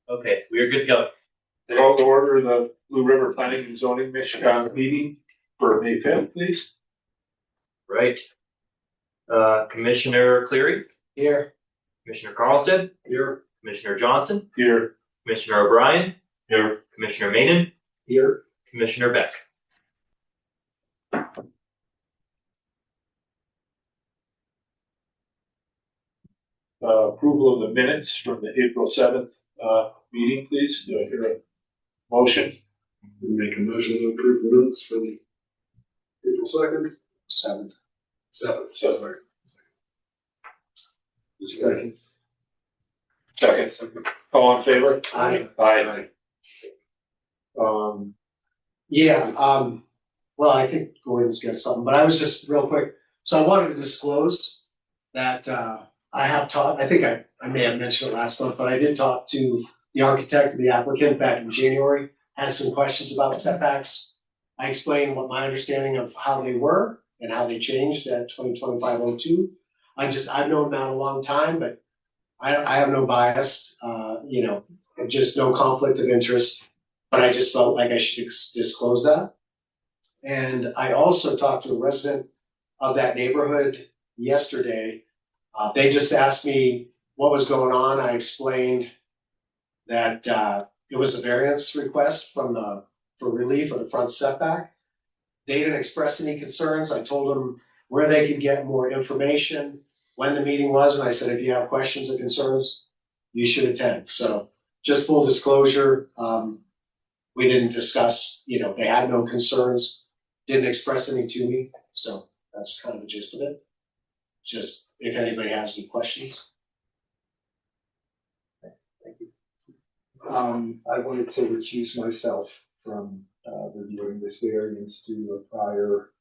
Okay, we are good to go. Call to order the Blue River Planning and Zoning Michigan meeting for May 5th, please. Right. Commissioner Cleary, Here. Commissioner Carlstead, Here. Commissioner Johnson, Here. Commissioner O'Brien, Here. Commissioner Mainen, Here. Commissioner Beck. Approval of the minutes from the April 7th meeting, please. Do I hear a motion? Make a motion to approve the minutes for the April 2nd, 7th, sorry. Second. All in favor? Aye. Aye. Well, I think Gordon's got something, but I was just real quick. So I wanted to disclose that I have talked, I think I may have mentioned it last month, but I did talk to the architect of the applicant back in January, had some questions about setbacks. I explained what my understanding of how they were and how they changed at 2025-02. I've known Matt a long time, but I have no bias, and just no conflict of interest, but I just felt like I should disclose that. And I also talked to a resident of that neighborhood yesterday. They just asked me what was going on. I explained that it was a variance request for relief of the front setback. They didn't express any concerns. I told them where they could get more information, when the meeting was, and I said, if you have questions or concerns, you should attend. So just full disclosure, we didn't discuss, they had no concerns, didn't express any to me. So that's kind of the gist of it. Just if anybody has any questions. Thank you. I wanted to recuse myself from reviewing this variance due to a prior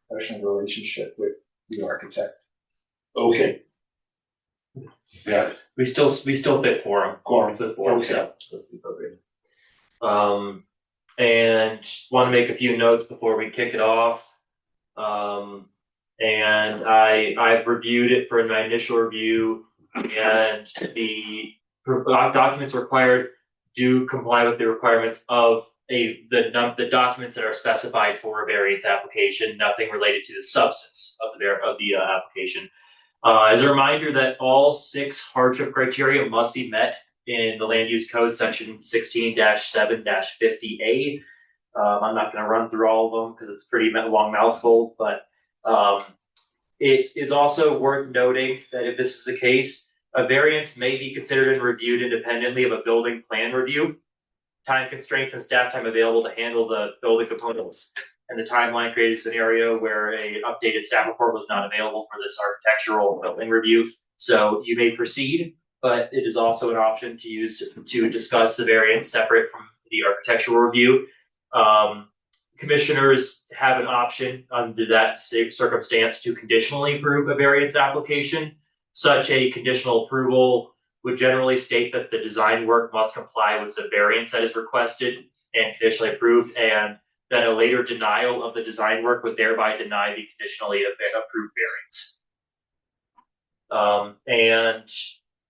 professional relationship with the architect. Okay. Yeah. We still fit quorum. Quorum. For the board, so that's appropriate. And just want to make a few notes before we kick it off. And I've reviewed it for my initial review, and the documents required do comply with the requirements of the documents that are specified for a variance application. Nothing related to the substance of the application. As a reminder that all 6 hardship criteria must be met in the Land Use Code section 16-7-50A. I'm not going to run through all of them because it's a pretty long mouthful, but it is also worth noting that if this is the case, a variance may be considered and reviewed independently of a building plan review. Time constraints and staff time available to handle the building components and the timeline created a scenario where a updated staff report was not available for this architectural building review. So you may proceed, but it is also an option to discuss the variance separate from the architectural review. Commissioners have an option under that circumstance to conditionally approve a variance application. Such a conditional approval would generally state that the design work must comply with the variance that is requested and conditionally approved, and then a later denial of the design work would thereby deny the conditionally approved variance. And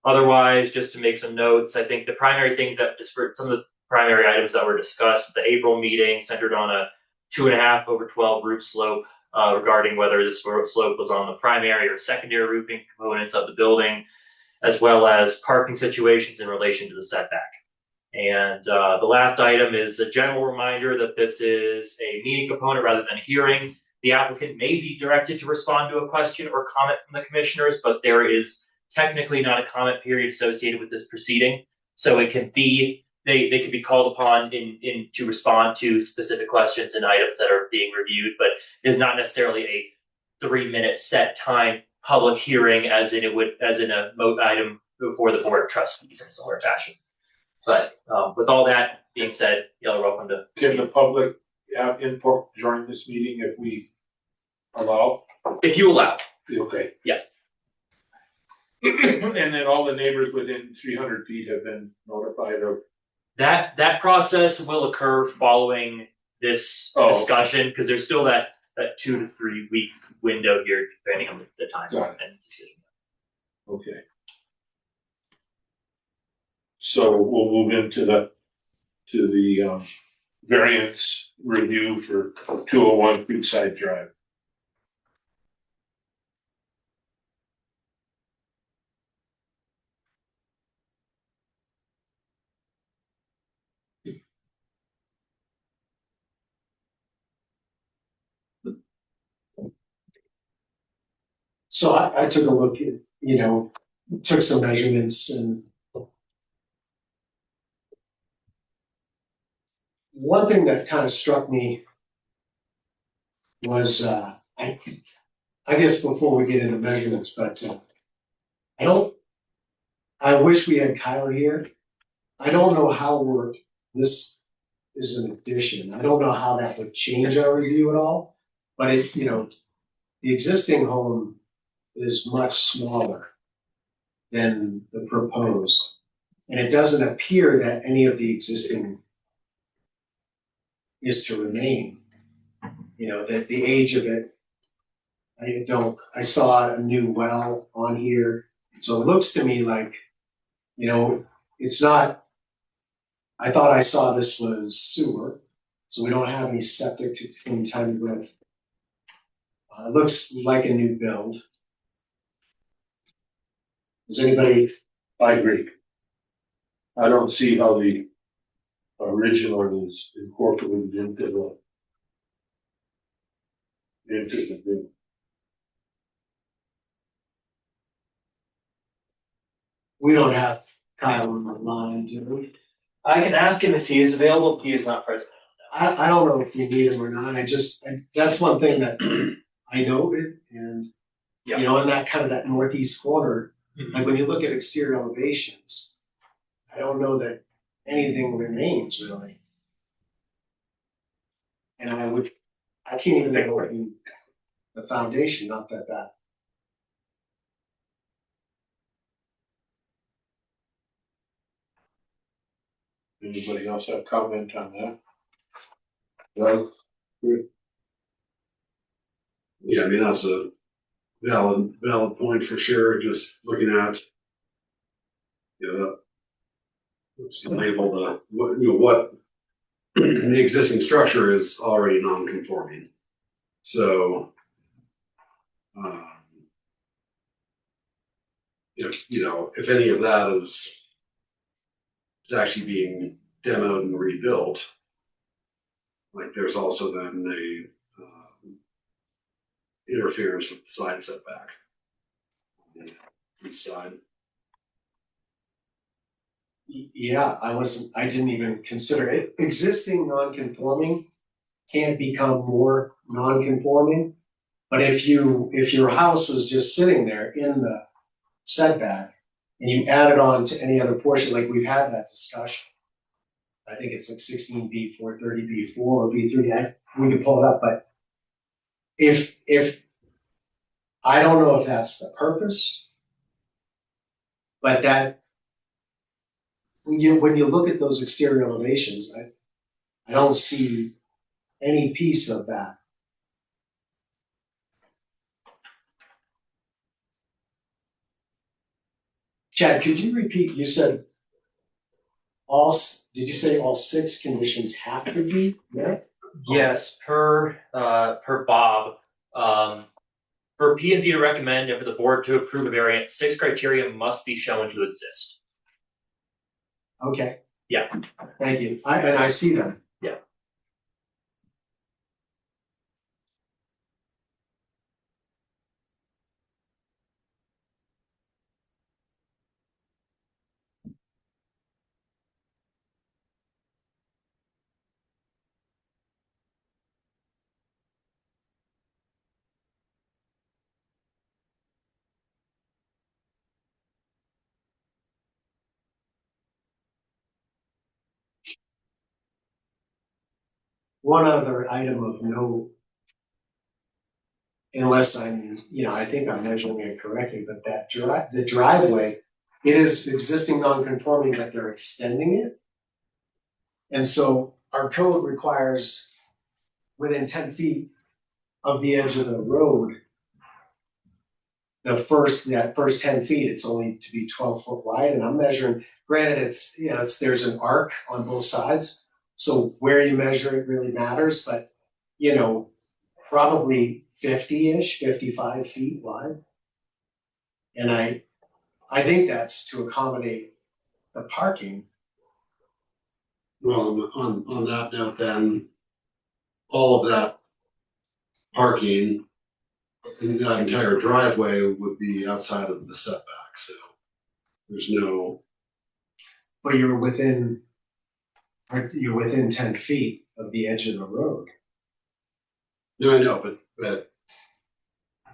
otherwise, just to make some notes, I think the primary things that just for some of the primary items that were discussed, the April meeting centered on a 2.5/12 roof slope regarding whether this slope was on the primary or secondary roofing components of the building, as well as parking situations in relation to the setback. And the last item is a general reminder that this is a meeting component rather than a hearing. The applicant may be directed to respond to a question or comment from the commissioners, but there is technically not a comment period associated with this proceeding. So it can be, they can be called upon to respond to specific questions and items that are being reviewed, but it is not necessarily a 3-minute set time public hearing as in a vote item before the Board of Trustees in a similar fashion. But with all that being said, you're welcome to. Can the public have input during this meeting if we allow? If you allow. Okay. Yeah. And then all the neighbors within 300 feet have been notified of. That process will occur following this discussion, because there's still that 2 to 3 week window here, depending on the time and decision. Okay. So So we'll move into the variance review for 201 Creekside Drive. So I took a look at, took some measurements, and one thing that kind of struck me was, I guess before we get into measurements, but I wish we had Kyle here. I don't know how this is an addition. I don't know how that would change our review at all. But the existing home is much smaller than the proposed. And it doesn't appear that any of the existing is to remain. That the age of it, I saw a new well on here. So it looks to me like, it's not, I thought I saw this was sewer, so we don't have any septic to contend with. It looks like a new build. Does anybody? I agree. I don't see how the original is incorporated into the new. We don't have Kyle on the line, do we? I can ask him if he is available. He is not present. I don't know if we need him or not. That's one thing that I noted, and in that kind of that northeast corner, like when you look at exterior elevations, I don't know that anything remains really. And I can't even think of the foundation, not that. Anybody else have comment on that? Well, Yeah, I mean, that's a valid point for sure. Just looking at, label what the existing structure is already non-conforming. So, if any of that is actually being demoed and rebuilt, like there's also then a interference with the side setback on the east side. Yeah, I didn't even consider it. Existing non-conforming can't become more non-conforming. But if your house was just sitting there in the setback and you added on to any other portion, like we've had that discussion. I think it's like 16B, 430B4 or B3. We can pull it up, but if I don't know if that's the purpose, but that when you look at those exterior elevations, I don't see any piece of that. Chad, could you repeat? You said did you say all 6 conditions have to be met? Yes, per Bob, for P and Z to recommend and for the board to approve a variance, 6 criteria must be shown to exist. Okay. Yeah. Thank you. I see them. Yeah. One other item of note, unless I think I'm measuring it correctly, but the driveway, it is existing non-conforming, but they're extending it. And so our code requires within 10 feet of the edge of the road that first 10 feet, it's only to be 12 foot wide, and I'm measuring, granted, there's an arc on both sides. So where you measure it really matters, but, probably 50-ish, 55 feet wide. And I think that's to accommodate the parking. Well, on that note, then, all of that parking, that entire driveway would be outside of the setback, so there's no, But you're within 10 feet of the edge of the road. no, I know, but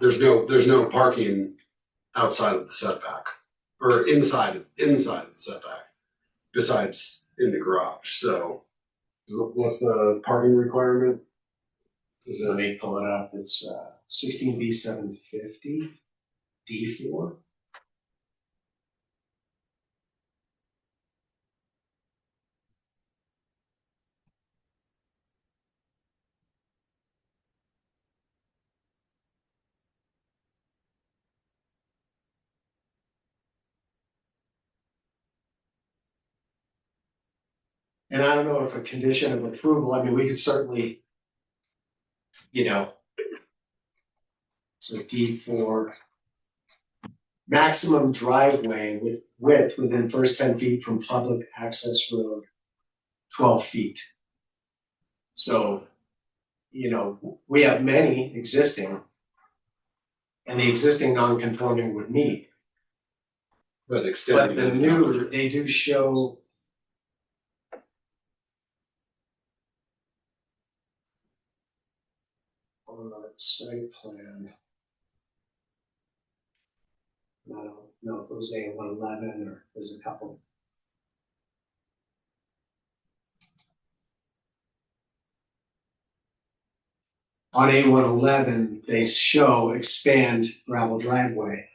there's no parking outside of the setback or inside of the setback besides in the garage. So what's the parking requirement? Is Let it, me pull it up. It's 16B 750 D4. And I don't know if a condition of approval, I mean, we could certainly, so D4, maximum driveway with width within first 10 feet from public access road, 12 feet. So, we have many existing, and the existing non-conforming would meet. but But extending the it new, out? they do show. On the site plan. I don't know if it was A111 or there's a couple. On A111, they show expand gravel driveway.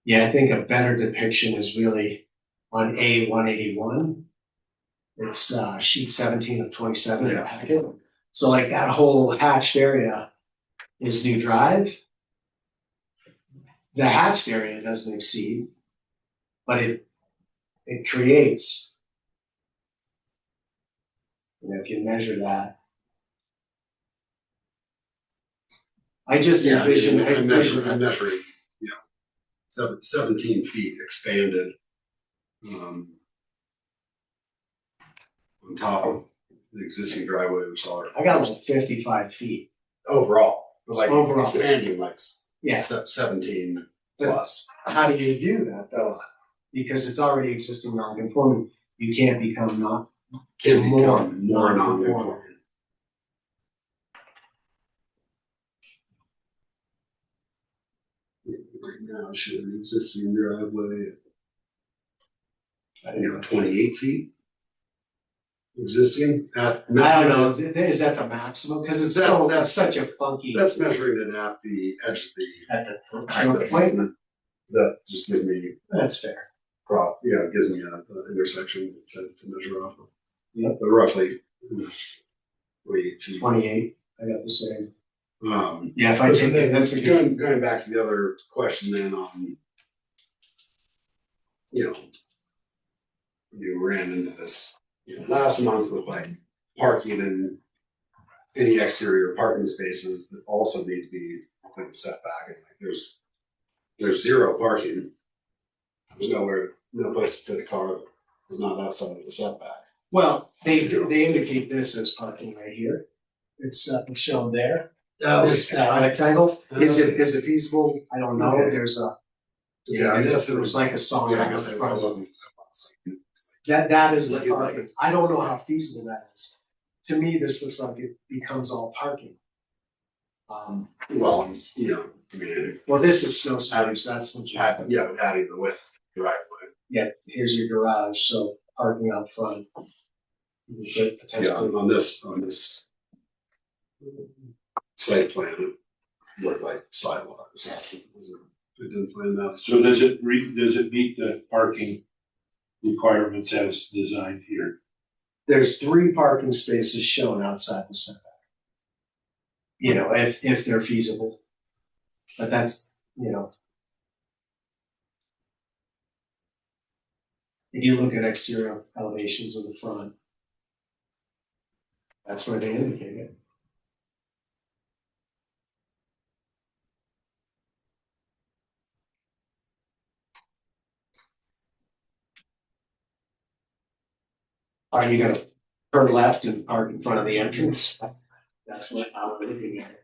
Yeah, I think a better depiction is really on A181. It's sheet 17 of 27 in the Yeah. packet. So like that whole hatched area is new drive. The hatched area doesn't exceed, but it creates, if you measure that. I just Yeah, envision. I'm measuring, 17 feet expanded. On top of the existing driveway, which are I got like 55 feet. overall, but like Overall. expanding like Yeah. 17 But plus. how do you view that though? Because it's already existing non-conforming. You can't become not. Can More become more non-conforming. non-conforming. Right now, should an existing driveway, 28 feet existing at. I don't know. Is that the maximum? Because it's that's such a funky. That's measuring it at the edge of the At the access. point. Does that just give me That's fair. it gives me a intersection to measure off of. Yep. But roughly 28 feet. 28. I got the same. Um, Yeah, if I so take then, it, that's a good. going back to the other question then on, you ran into this last month with like parking and any exterior parking spaces that also need to be within the setback. And like there's zero parking. There's no place to put a car that is not outside of the setback. Well, they indicate this as parking right here. It's shown there. Oh, This rectangle. Is Okay. it feasible? I don't know. Okay. There's a. Yeah, I guess it there's was like a song. Yeah, I on guess the I front. wasn't. That is the Like it, like- parking. I don't know how feasible that is. To me, this looks like it becomes all parking. Well, I mean, Well, this is snow storage, that's legit. adding the width driveway. Yeah, here's your garage, so parking out front. You could Yeah, potentially. on this site plan, it looked like sidewalks. identifying that. So does it meet the parking requirements as designed here? There's 3 parking spaces shown outside the setback. You know, if they're feasible. But that's, you know. If you look at exterior elevations of the front, that's where they indicate it. Are you gonna turn left and park in front of the entrance? That's what I'm looking at.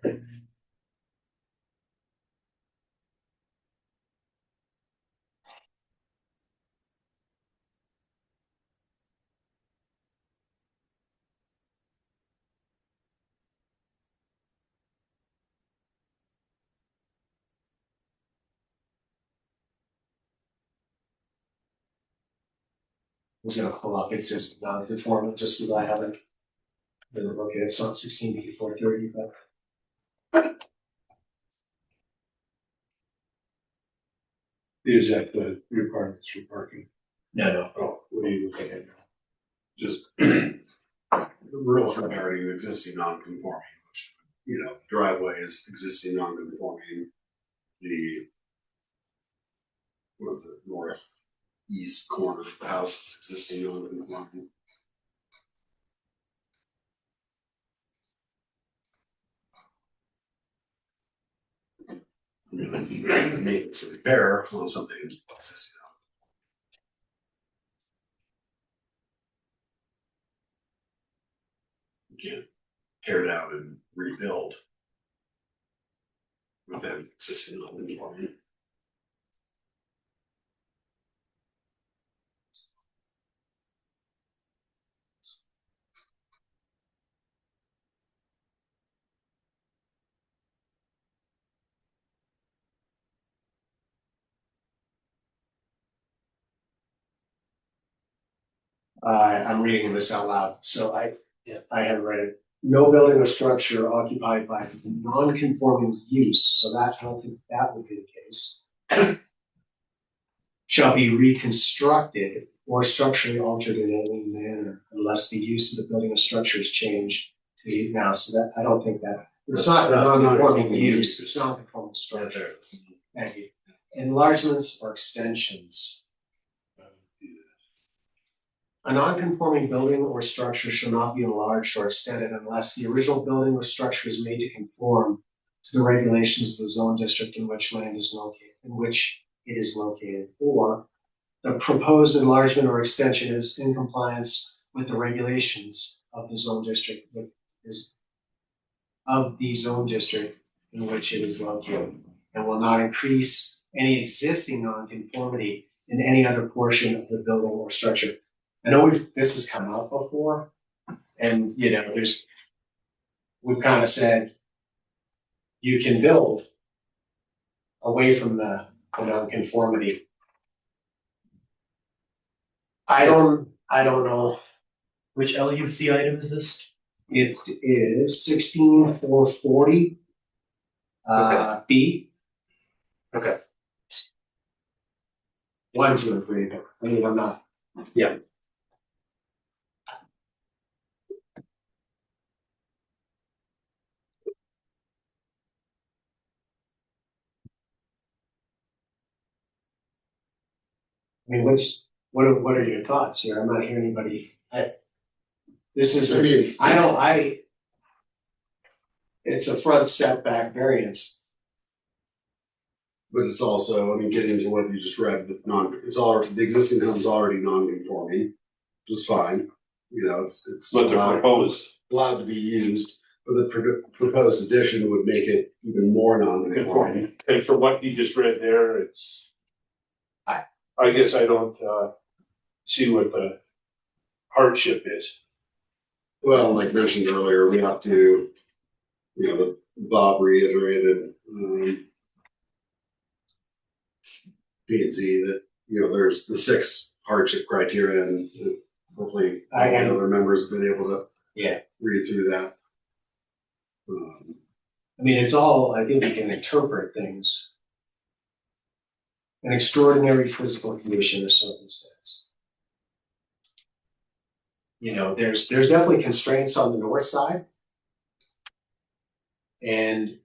I was gonna pull up existing non-conforming just because I haven't been looking. It's not 168430, but Is that the requirements for parking? no. Oh, what are you looking at now? Just the rules regarding existing non-conforming, which, you know, driveway is existing non-conforming. The, what is it, northeast corner of the house is existing non-conforming. I mean, if you maintenance or repair on something existing. You can't tear down and rebuild with that existing non-conforming. I'm reading this out loud, so I had read it. No building or structure occupied by non-conforming use, so that, I don't think that would be the case. Shall be reconstructed or structurally altered in any manner unless the use of the building or structure is changed to now, so that, I don't think that, it's not the non-conforming use, it's non-conforming structure. Thank you. Enlargements or extensions. A non-conforming building or structure shall not be enlarged or extended unless the original building or structure is made to conform to the regulations of the zone district in which land is located, in which it is located, or the proposed enlargement or extension is in compliance with the regulations of the zone district in which it is located, and will not increase any existing nonconformity in any other portion of the building or structure. I know this has come up before, and you know, we've kind of said you can build away from the nonconformity. I don't know. Which LUC item is this? It is 16440. B. Okay. 1, 2, and 3. But I mean, I'm not. Yeah. I mean, what are your thoughts here? I'm not hearing anybody. It's a front setback variance. But it's also, I mean, getting into what you just read with the existing home's already non-conforming, which is fine. You know, it's But the proposed, allowed to be used, but the proposed addition would make it even more non-conforming. and for what you just read there, it's, I guess I don't, see what the hardship is. Well, like mentioned earlier, we have to, you know, Bob reiterated, P&Z that, you know, there's the 6 hardship criteria, and hopefully all the other members have been able to read through that. I mean, it's all, I think you can interpret things an extraordinary physical condition or circumstance. You know, there's definitely constraints on the north side. And,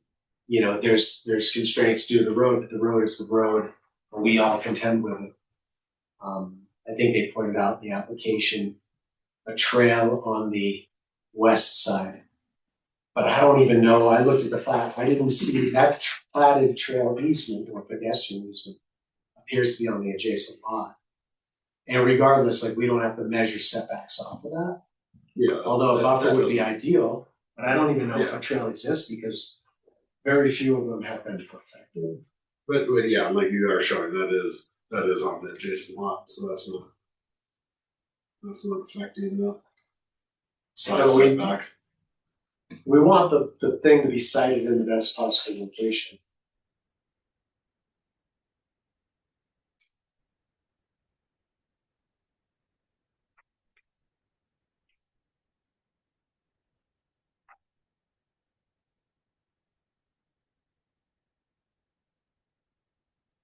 you know, there's constraints due to the road, but the road is the road, and we all contend with it. I think they pointed out in the application a trail on the west side. But I don't even know, I looked at the plat, I didn't see that platted trail easement or pedestrian easement appears to be on the adjacent lot. And regardless, like, we don't have to measure setbacks off of that, Yeah. although a that- buffer that would be doesn't- ideal, but I don't even know if Yeah. a trail exists because very few of them have been perfected. But yeah, like you are showing, that is on the adjacent lot, so that's not affecting the side So we- setback. We want the thing to be sited in the best possible location.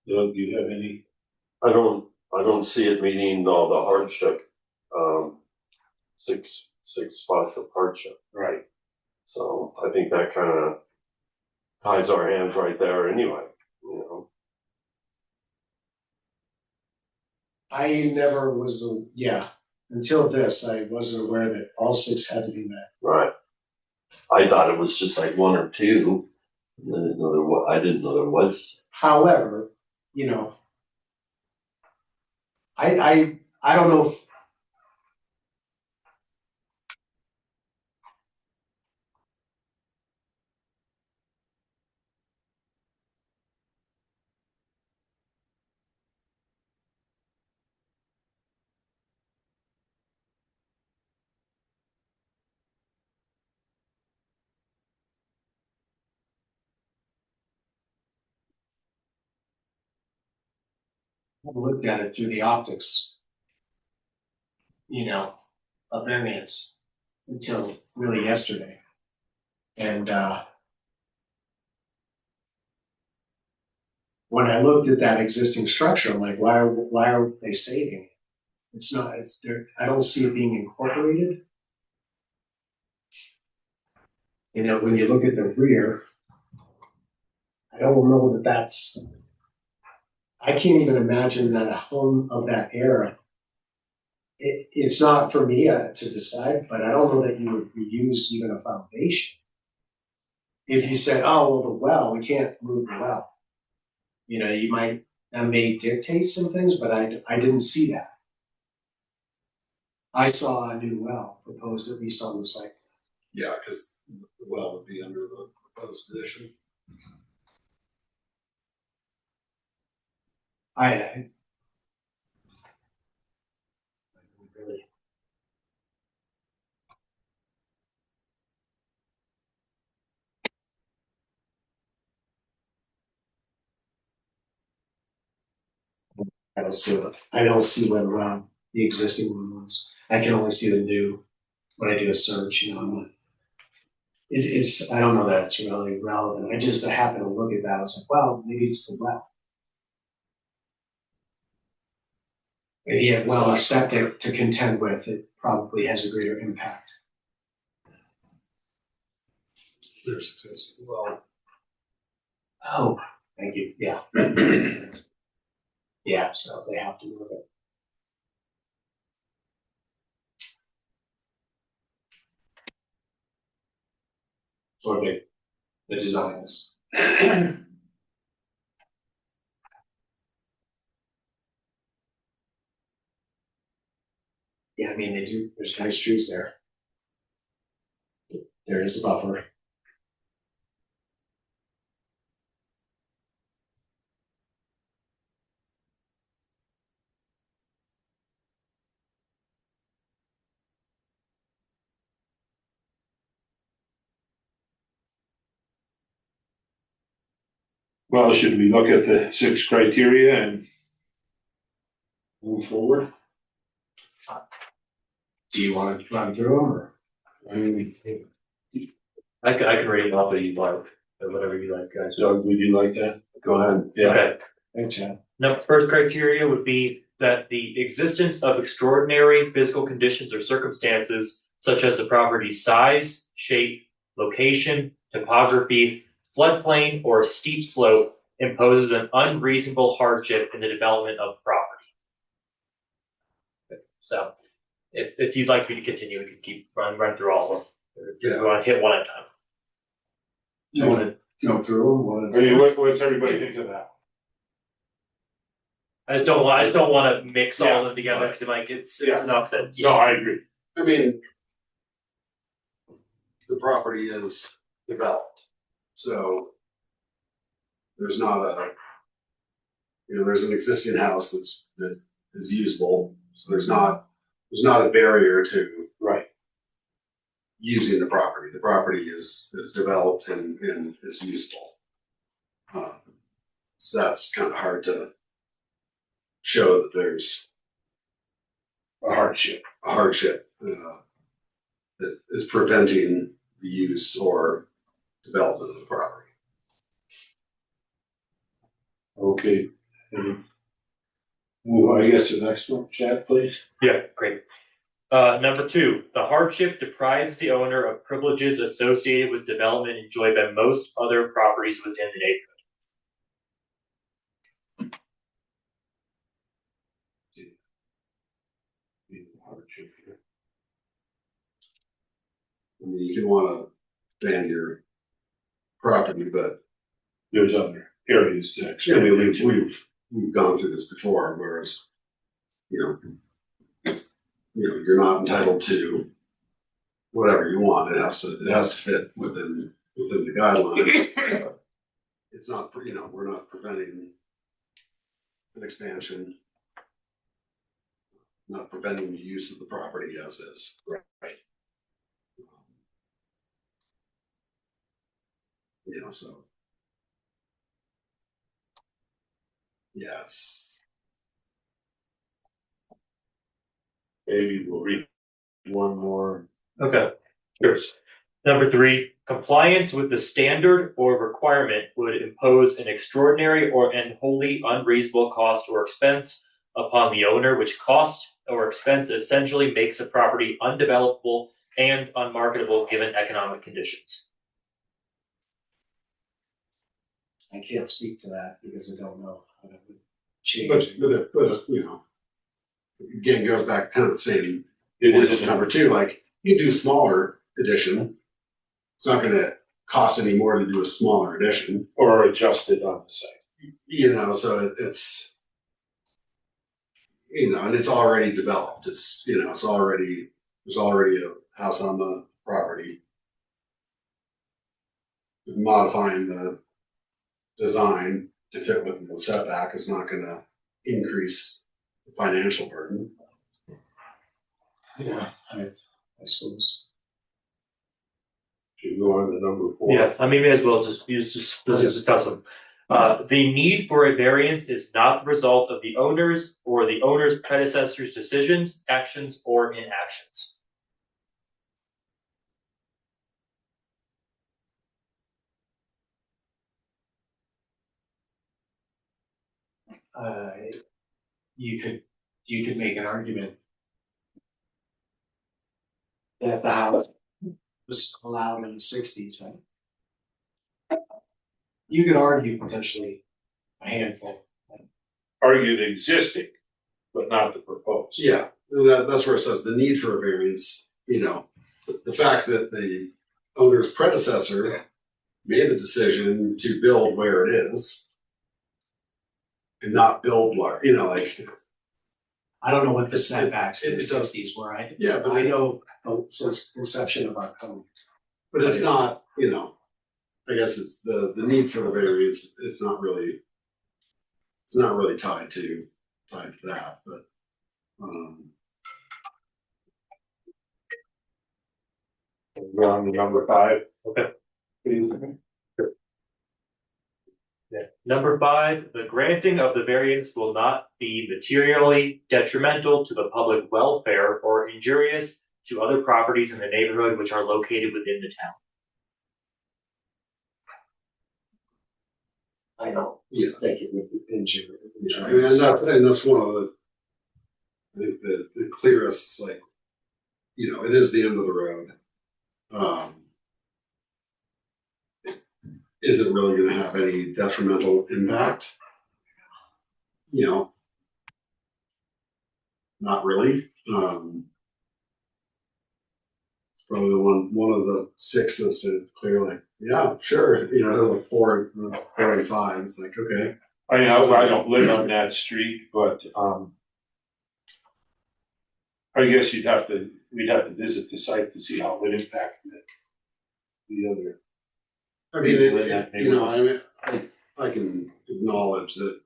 Doug, do you have any? I don't see it meeting all the hardship, six spots of hardship. Right. So I think that kind of ties our hands right there anyway, you know. I never was, until this, I wasn't aware that all 6 had to be met. Right. I thought it was just like 1 or 2. I didn't know there was. However, you know, I don't know if I looked at it through the optics, you know, of variance until really yesterday. And when I looked at that existing structure, I'm like, why are they saving it? It's not, it's there, I don't see it being incorporated. You know, when you look at the rear, I don't know that that's, I can't even imagine that a home of that era, it's not for me to decide, but I don't know that you would reuse even a foundation. If you said, oh, well, the well, we can't move the well. You know, you might, that may dictate some things, but I didn't see that. I saw a new well proposed, at least on the site. Yeah, because the well would be under the proposed addition. I really. I don't see it. I don't see where the existing one was. I can only see the new when I do a search, you know, I'm not. It's I don't know that it's really relevant. I happened to look at that. I was like, well, maybe it's the well. If you have well or septic to contend with, it probably has a greater impact. There's existing well. Oh, thank you. Yeah. Yeah, so they have to move it. Or the design is. Yeah, I mean, they do, there's nice trees there. There is a buffer. Well, should we look at the 6 criteria and move forward? Do you want to run through them or? I can read them off if you'd like, or whatever you like, guys. Doug, would you like that? Go ahead. Yeah. Okay. Thanks, Chad. Now, first criteria would be that the existence of extraordinary physical conditions or circumstances, such as the property's size, shape, location, topography, floodplain, or steep slope, imposes an unreasonable hardship in the development of property. So, if you'd like me to continue, we can keep run through all of them. Yeah. We want to hit one at a time. You wanna go through them? What is I mean, what's everybody think of that? I just don't want to mix all of them together because like it's Yeah. enough that No, I agree. I mean, the property is developed, so there's not there's an existing house that is usable, so there's not a barrier to Right. using the property. The property is developed and is usable. So that's kind of hard to show that there's A hardship. a hardship that is preventing the use or development of the property. Okay. Move, I guess, the next one, Chad, please. Yeah, great. Number 2, the hardship deprives the owner of privileges associated with development enjoyed by most other properties within the neighborhood. Hardship here. I mean, you can want to expand your property, but There's other areas to I expand mean, into. we've gone through this before, whereas you're not entitled to whatever you want. It has to fit within the guidelines. It's not, we're not preventing an expansion, not preventing the use of the property as is. Right. So. Yeah, it's, Maybe we'll read one more. Okay, sure. Number 3, compliance with the standard or requirement would impose an extraordinary and wholly unreasonable cost or expense upon the owner, which cost or expense essentially makes the property undevelopable and unmarketable given economic conditions. I can't speak to that because I don't know how that would change. but again, goes back kind of the same It point is as number 2, like you do smaller addition. It's not gonna cost any more to do a smaller addition, or adjusted on the site. so it's, and it's already developed. It's, there's already a house on the property. Modifying the design to fit within the setback is not gonna increase the financial burden. Yeah, I suppose. Should we go on to number 4? Yeah, I mean, may as well let's just discuss them. The need for a variance is not the result of the owner's or the owner's predecessor's decisions, actions, or inactions. You could make an argument that the house was allowed in the 60s, right? You could argue potentially a handful. Argue the existing, but not the proposed. Yeah, that's where it says the need for a variance, the fact that the owner's predecessor made the decision to build where it is and not build large, I don't know what the setbacks in the It does. 60s were. Yeah, but I know since inception of our code. but it's not, I guess it's the need for the variance, it's not really tied to that, but, We're on to number 5. Okay. Please. Yeah. Number 5, the granting of the variance will not be materially detrimental to the public welfare or injurious to other properties in the neighborhood which are located within the town. I don't Yeah. think it would injure. I mean, and that's one of the, I think the clearest, like, you know, it is the end of the road. Is it really gonna have any detrimental impact? You know, not really. It's probably the one of the six that said clearly, yeah, sure, you know, like four and five, it's like, okay. I know, I don't live on that street, but, I guess we'd have to visit the site to see how it impacted it. The other, I mean, People in that you know, I mean, I can acknowledge that,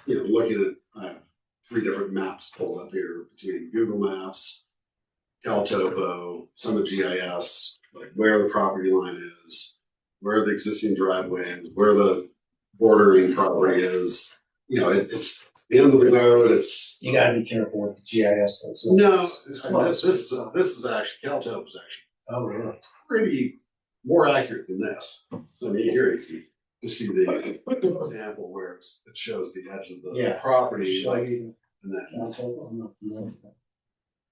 you know, looking at, I have 3 different maps pulled up here between Google Maps, CalTopo, Summit GIS, like where the property line is, where the existing driveway is, where the bordering property is. You know, it's the end of the road, it's. You gotta be careful with the GIS though. So No, it's this close. is actually, CalTopo is actually Oh, really? pretty more accurate than this. So I mean, here you see the example where it shows the edge of the Yeah. property, like, and then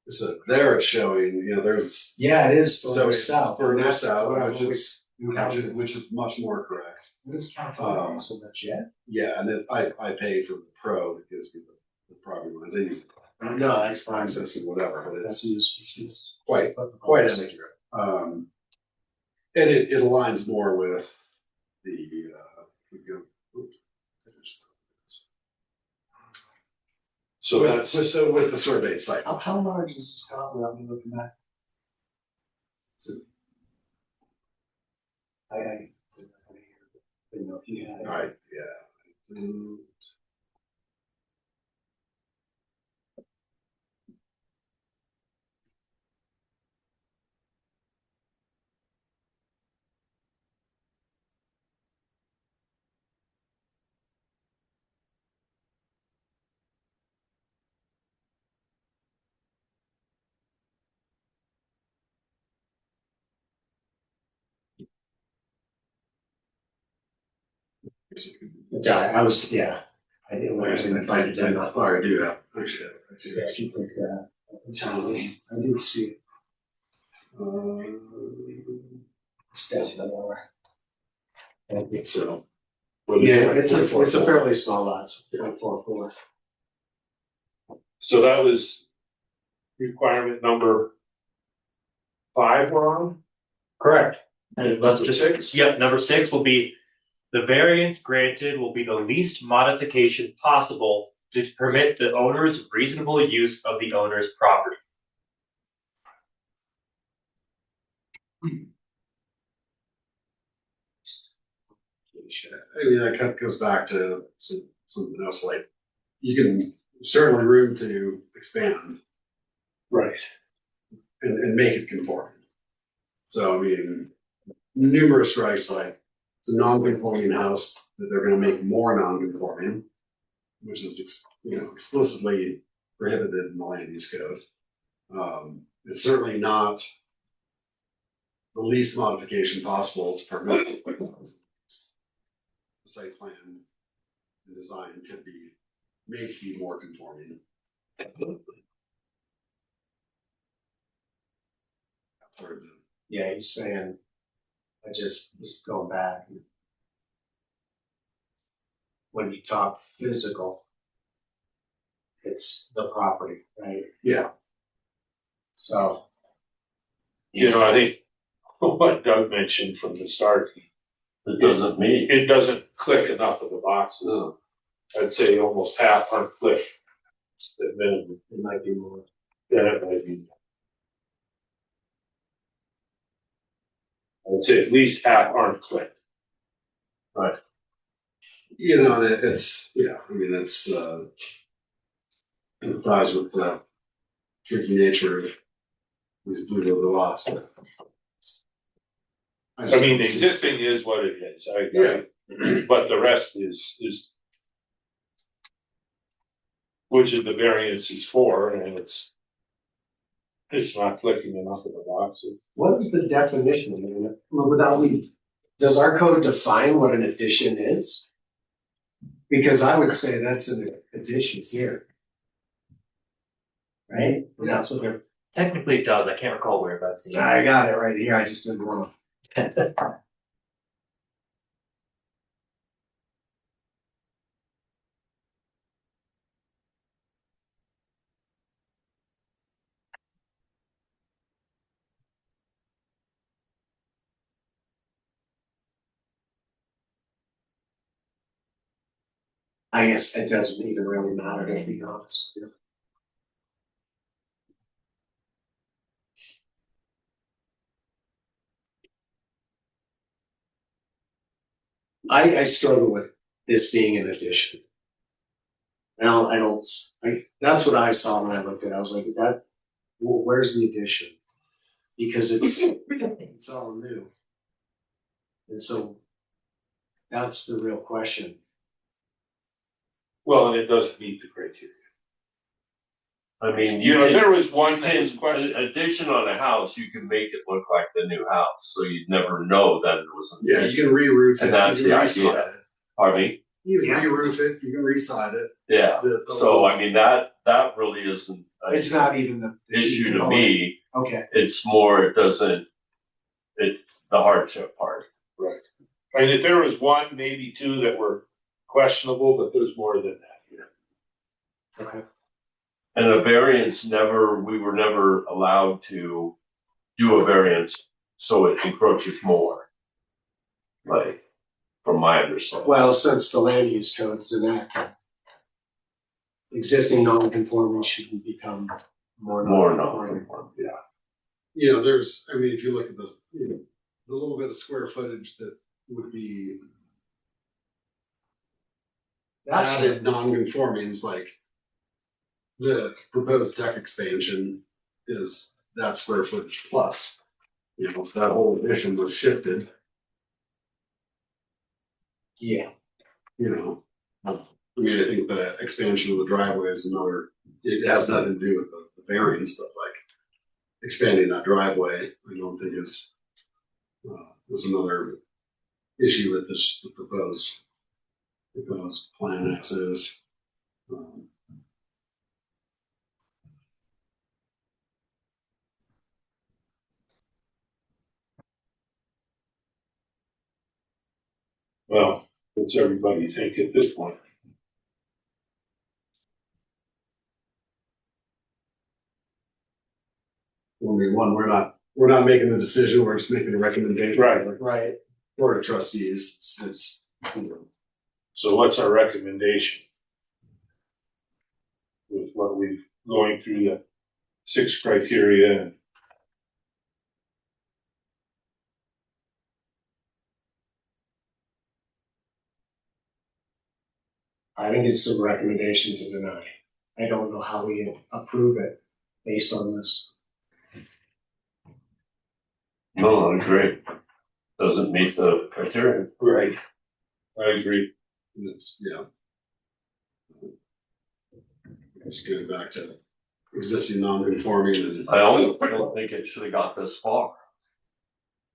so there it's showing, you know, there's Yeah, it is So further it's south. further And that's south, what I've which always encountered. which is much more correct. What is California Um, so much yet? Yeah, and I pay for the pro that gives me the property lines. They use No, that's fine. access and whatever, but That's it's used. quite accurate. And it aligns more with the so that's, with the surveyed site. How large is this Scotland? I'll be looking at. I didn't know if you had it. Right, yeah. Yeah, I was, yeah. I didn't know I was gonna find it. I Not. do have, actually, I do. Yeah, if you click that. I did see it. It's definitely lower. So. Yeah, it's a fairly small lot, so 0.44. so that was requirement number 5 we're on? Correct. And let's Number just, 6? yep, number 6 will be, the variance granted will be the least modification possible to permit the owner's reasonable use of the owner's property. I mean, that kind of goes back to something else, like, you can certainly room to expand Right. and make it conforming. So, I mean, numerous strikes, like, it's a non-conforming house that they're gonna make more non-conforming, which is, explicitly prohibited in the land use code. It's certainly not the least modification possible to permit the site plan and design could be made to be more conforming. Hard to- Yeah, he's saying, I just was going back. When you talk physical, it's the property, right? Yeah, So. You know, I think what Doug mentioned from the start, It doesn't meet. it doesn't click enough of the boxes. I'd say almost half aren't clicked. At minimum, It might be more. then it might be. I'd say at least half aren't clicked. you know, and it's, yeah, I mean, it's, empathize with the tricky nature of these blue river lots, but. I mean, the don't see- existing is what it is, Yeah. but the rest is. Which of the variance is for, and it's not clicking enough of the boxes. What is the definition? I mean, well, without we, does our code define what an addition is? Because I would say that's an addition here. Right? And that's what they're, Technically it does, I can't recall where, but I've seen it. I got it right here, I just didn't wanna. I guess it doesn't even really matter, to be honest. I struggle with this being an addition. That's what I saw when I looked at it, I was like, where's the addition? Because it's all new. And so, that's the real question. Well, and it doesn't meet the criteria. I mean, You know, if can- there was one an thing question, addition on a house, you can make it look like the new house, so you'd never know that it was an Yeah, you addition. can re-roof it, And that's you can the re-side idea. it. Pardon me? You can re-roof it, you can re-side it. Yeah, The so I mean, that really isn't an It's not even the. issue to me, Okay, it's more, it's the hardship part. and if there was one, maybe two that were questionable, but there's more than that here. okay. And a variance we were never allowed to do a variance so it encroaches more. Like, from my understanding. Well, since the land use code is enacted, existing non-conforming should become more More non-conforming. non-conforming. You know, I mean, if you look at the little bit of square footage that would be That's added non-conforming, is like the proposed deck expansion is that square footage plus. You know, if that whole addition was shifted, yeah. you know, I mean, I think the expansion of the driveway is another, it has nothing to do with the variance, but like expanding that driveway, I don't think is another issue with the proposed plan as is. Well, what's everybody think at this point? I mean, one, we're not making the decision, we're just making a recommendation. Right. Right. Board of trustees, it's, So what's our recommendation? With what we've going through the 6 criteria and I think it's a recommendation to deny. I don't know how we approve it based on this. No, I agree. Doesn't meet the criteria. right. I agree. it's, yeah. Just getting back to existing non-conforming and. I also don't think it should have got this far.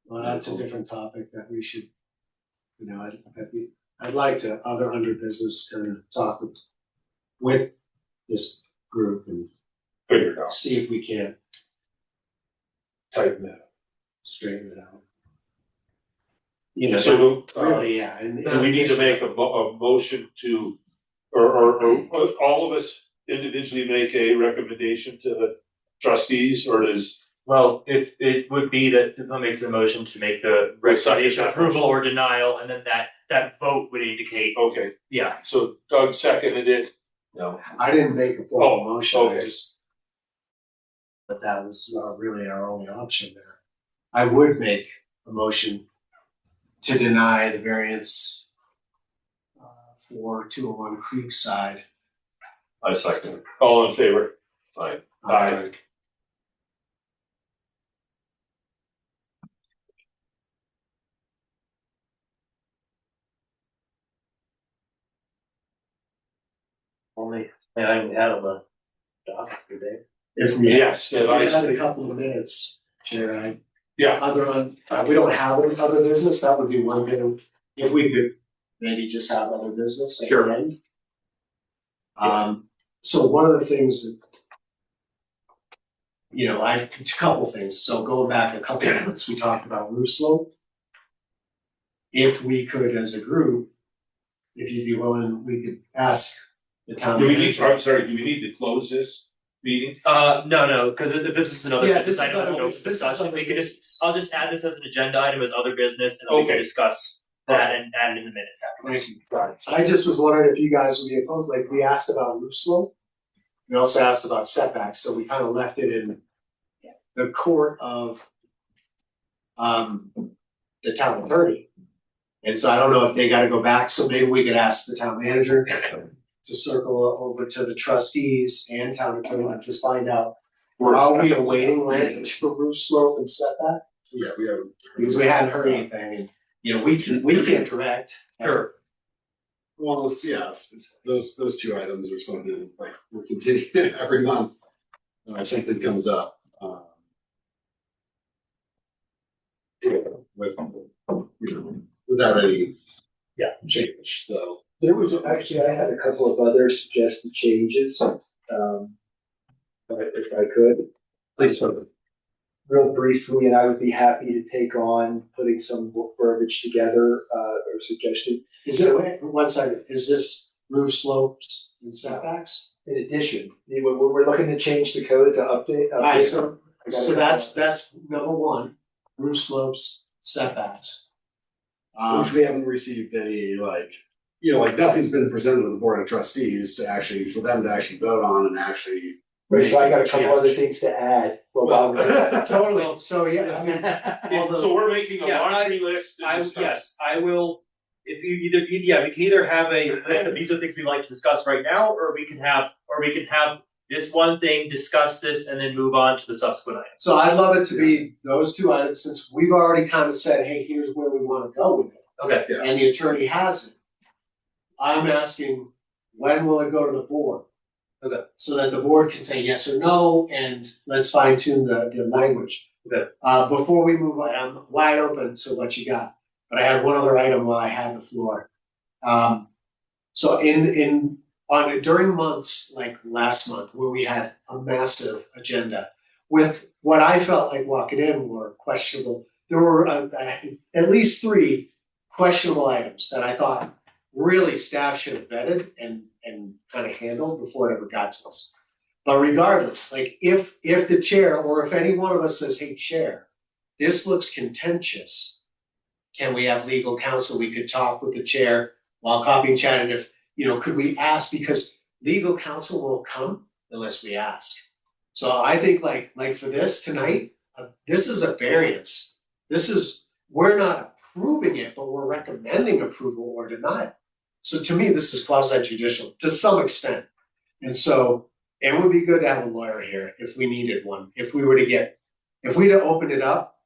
Well, that's a different topic that we should, you know, I'd like to, under business, kind of talk with this group and Figure it out. see if we can't Tighten that. straighten it out. You know, So, really, yeah, and do we need to make a motion to, or all of us individually make a recommendation to the trustees, or does? Well, it would be that someone makes a motion to make the recommendation that approval or denial, and then that vote would indicate, Okay, yeah. so Doug seconded it. No. I didn't make a formal Oh, motion, I okay. just, but that was really our only option there. I would make a motion to deny the variance for 201 Creekside. I second it. All in favor? Fine. Aye. Only thing I had on the docket today. If we Yes, if and we had I, a couple of minutes, Chair, yeah, we don't have any other business, that would be one thing. If we could maybe just have other business at Sure. the end. So one of the things that, a couple things, so going back a couple of minutes, we talked about roof slope. If we could, as a group, if you'd be willing, we could ask the town Do we need, manager. I'm sorry, do we need to close this meeting? No, because this is another Yeah, business this is item, another- no this is discussion, another we could just, business. I'll just add this as an agenda item as other business, and then we can Okay. discuss that and add it in the minutes afterwards. Thank you. I just was wondering if you guys would be opposed, like, we asked about roof slope. We also asked about setbacks, so we kind of left it in the court of the town attorney. And so I don't know if they gotta go back, so maybe we could ask the town manager to circle over to the trustees and town attorney and just find out, are we awaiting language for roof slope and setback? Yeah, we have. Because we hadn't heard anything, and, we can't direct. Sure. Well, those two items are something like we're continuing every month. Something comes up. With, without any change, so. There was, actually, I had a couple of other suggested changes, if I could. Please. Real briefly, and I would be happy to take on putting some verbiage together, or suggestion. Is it, wait, one second, is this roof slopes and setbacks? In addition, we're looking to change the code to update. Alright, them. so that's number one, roof slopes, setbacks. Which we haven't received any nothing's been presented to the board of trustees to actually, for them to actually vote on and actually. Right, so I got a couple other things to add. Totally, so yeah, I mean, all So the, we're making a Yeah, laundry list to discuss. Yes, I will, if you we can either have a list of these are things we'd like to discuss right now, or we can have this one thing, discuss this, and then move on to the subsequent items. so I'd love it to be those two items, since we've already kind of said, hey, here's where we wanna go with it. Okay, Yeah. And the attorney has it. I'm asking, when will it go to the board? Okay. So that the board can say yes or no, and let's fine tune the language. Okay. Before we move on, I'm wide open to what you got, but I had one other item while I had the floor. So during months like last month, where we had a massive agenda with what I felt like walking in were questionable, there were at least 3 questionable items that I thought really staff should have vetted and kind of handled before it ever got to us. But regardless, like if the chair, or if any one of us says, hey, chair, this looks contentious, can we have legal counsel? We could talk with the chair while copying chat, and if, could we ask, because legal counsel won't come unless we ask. So I think like for this tonight, this is a variance. We're not approving it, but we're recommending approval or denial. So to me, this is quasi judicial to some extent. And so it would be good to have a lawyer here if we needed one. If we'd have opened it up,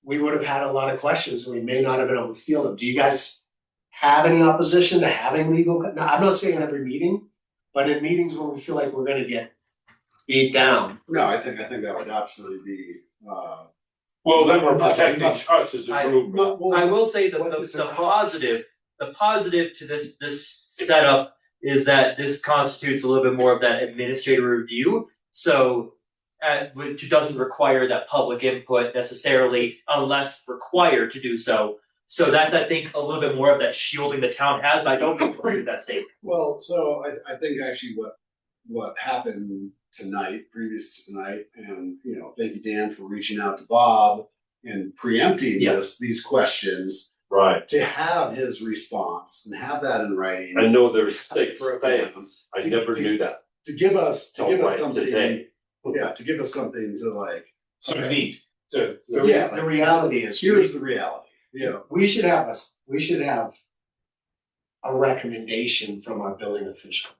we would have had a lot of questions and we may not have been able to field them. Do you guys have any opposition to having legal? No, I'm not saying every meeting, but in meetings when we feel like we're gonna get beat down. No, I think that would absolutely be, Well, then we're protecting us as a I- group. I will say What is the the cost? positive to this setup is that this constitutes a little bit more of that administrative review. So, which doesn't require that public input necessarily unless required to do so. So that's, I think, a little bit more of that shielding the town has, but I don't agree with that statement. well, so I think actually what happened tonight, previous to tonight, and, thank you, Dan, for reaching out to Bob and preempting Yeah. these questions, Right. to have his response and have that in writing. I know there's 6 For- things. I never knew that. To give us Till right something, today. yeah, to give us something to like, So neat. To- The reality is, here's the reality, we should have a recommendation from our building official.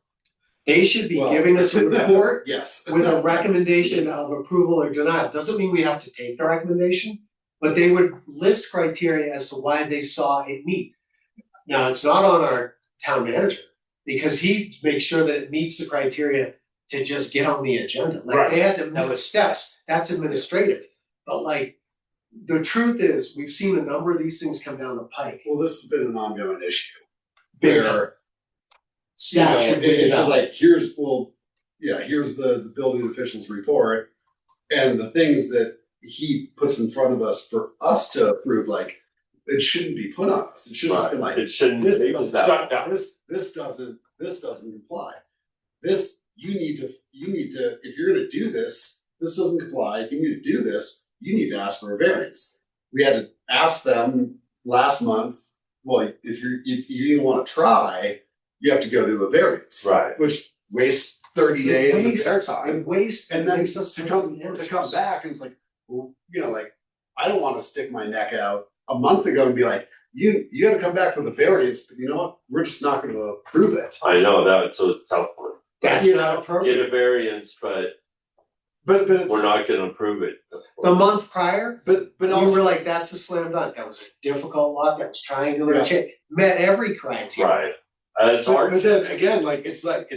They should be Well- giving us a report yes. with a recommendation of approval or denial. Doesn't mean we have to take the recommendation, but they would list criteria as to why they saw it meet. Now, it's not on our town manager, because he makes sure that it meets the criteria to just get on the agenda. Like, they had to meet steps, that's administrative. But like, the truth is, we've seen a number of these things come down the pike. Well, this has been an ongoing issue. Big time. where, you Staff know, should bring it it's up. like, here's the building official's report. And the things that he puts in front of us for us to approve, like, it shouldn't be put on us. It should just be like, It shouldn't this be doesn't, that. Shut down. this doesn't comply. This, you need to, if you're gonna do this, this doesn't comply. If you need to do this, you need to ask for a variance. We had to ask them last month, well, if you even wanna try, you have to go to a variance. Right. Which wastes 30 days of Waste- their time. And waste, And then makes us to come back and it's like, well, you know, like, I don't wanna stick my neck out a month ago and be like, you gotta come back with a variance, but you know what? We're just not gonna approve it. I know that's a tough one. That's You not know, appropriate. Get a variance, but But it's, we're not gonna approve it. The month prior, but we also, were like, that's a slam dunk. That was a difficult lot. That was triangular. Yeah. Met every criteria. Right. It's but hard. then again, like, it's not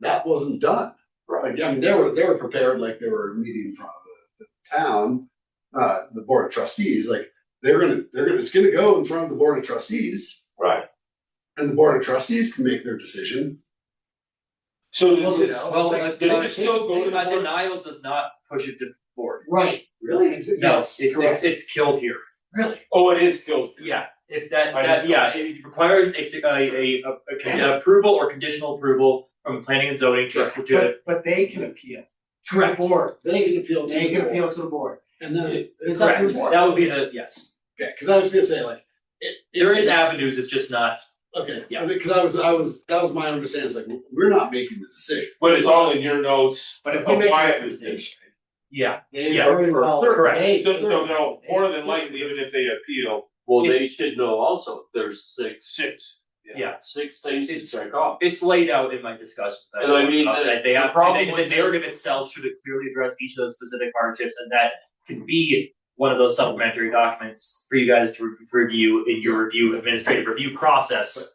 that wasn't done. Right. Like, I mean, they were prepared, like they were meeting in front of the town, the board of trustees, like it's gonna go in front of the board of trustees, Right. and the board of trustees can make their decision. So Well, does you it, know, Well, like, does it still go to the board? denial does not push it to the board. Right. Really? No, Yes. it's, it's killed here. Really? oh, it is killed. Yeah, if I didn't know. it requires a approval or conditional approval from planning and zoning to. But they can appeal. Correct. To the board. They can appeal to They the can board. appeal to the board. And then Is that Correct, your- that would be the, yes, okay, because I was gonna say like there is avenues, it's just not, okay, Yeah. because I was that was my understanding. It's like we're not making the decision. But it's all in your notes. But if of we make why a it was recommendation. yeah, They Yeah, very well- correct. they- So no, more than likely, even if they appeal, Well, they should know also, there's six yeah. things to check off. It's laid out in my discussion. And I mean, That they the have, problem the with- narrative itself should clearly address each of those specific hardships, and that can be one of those supplementary documents for you guys to review in your administrative review process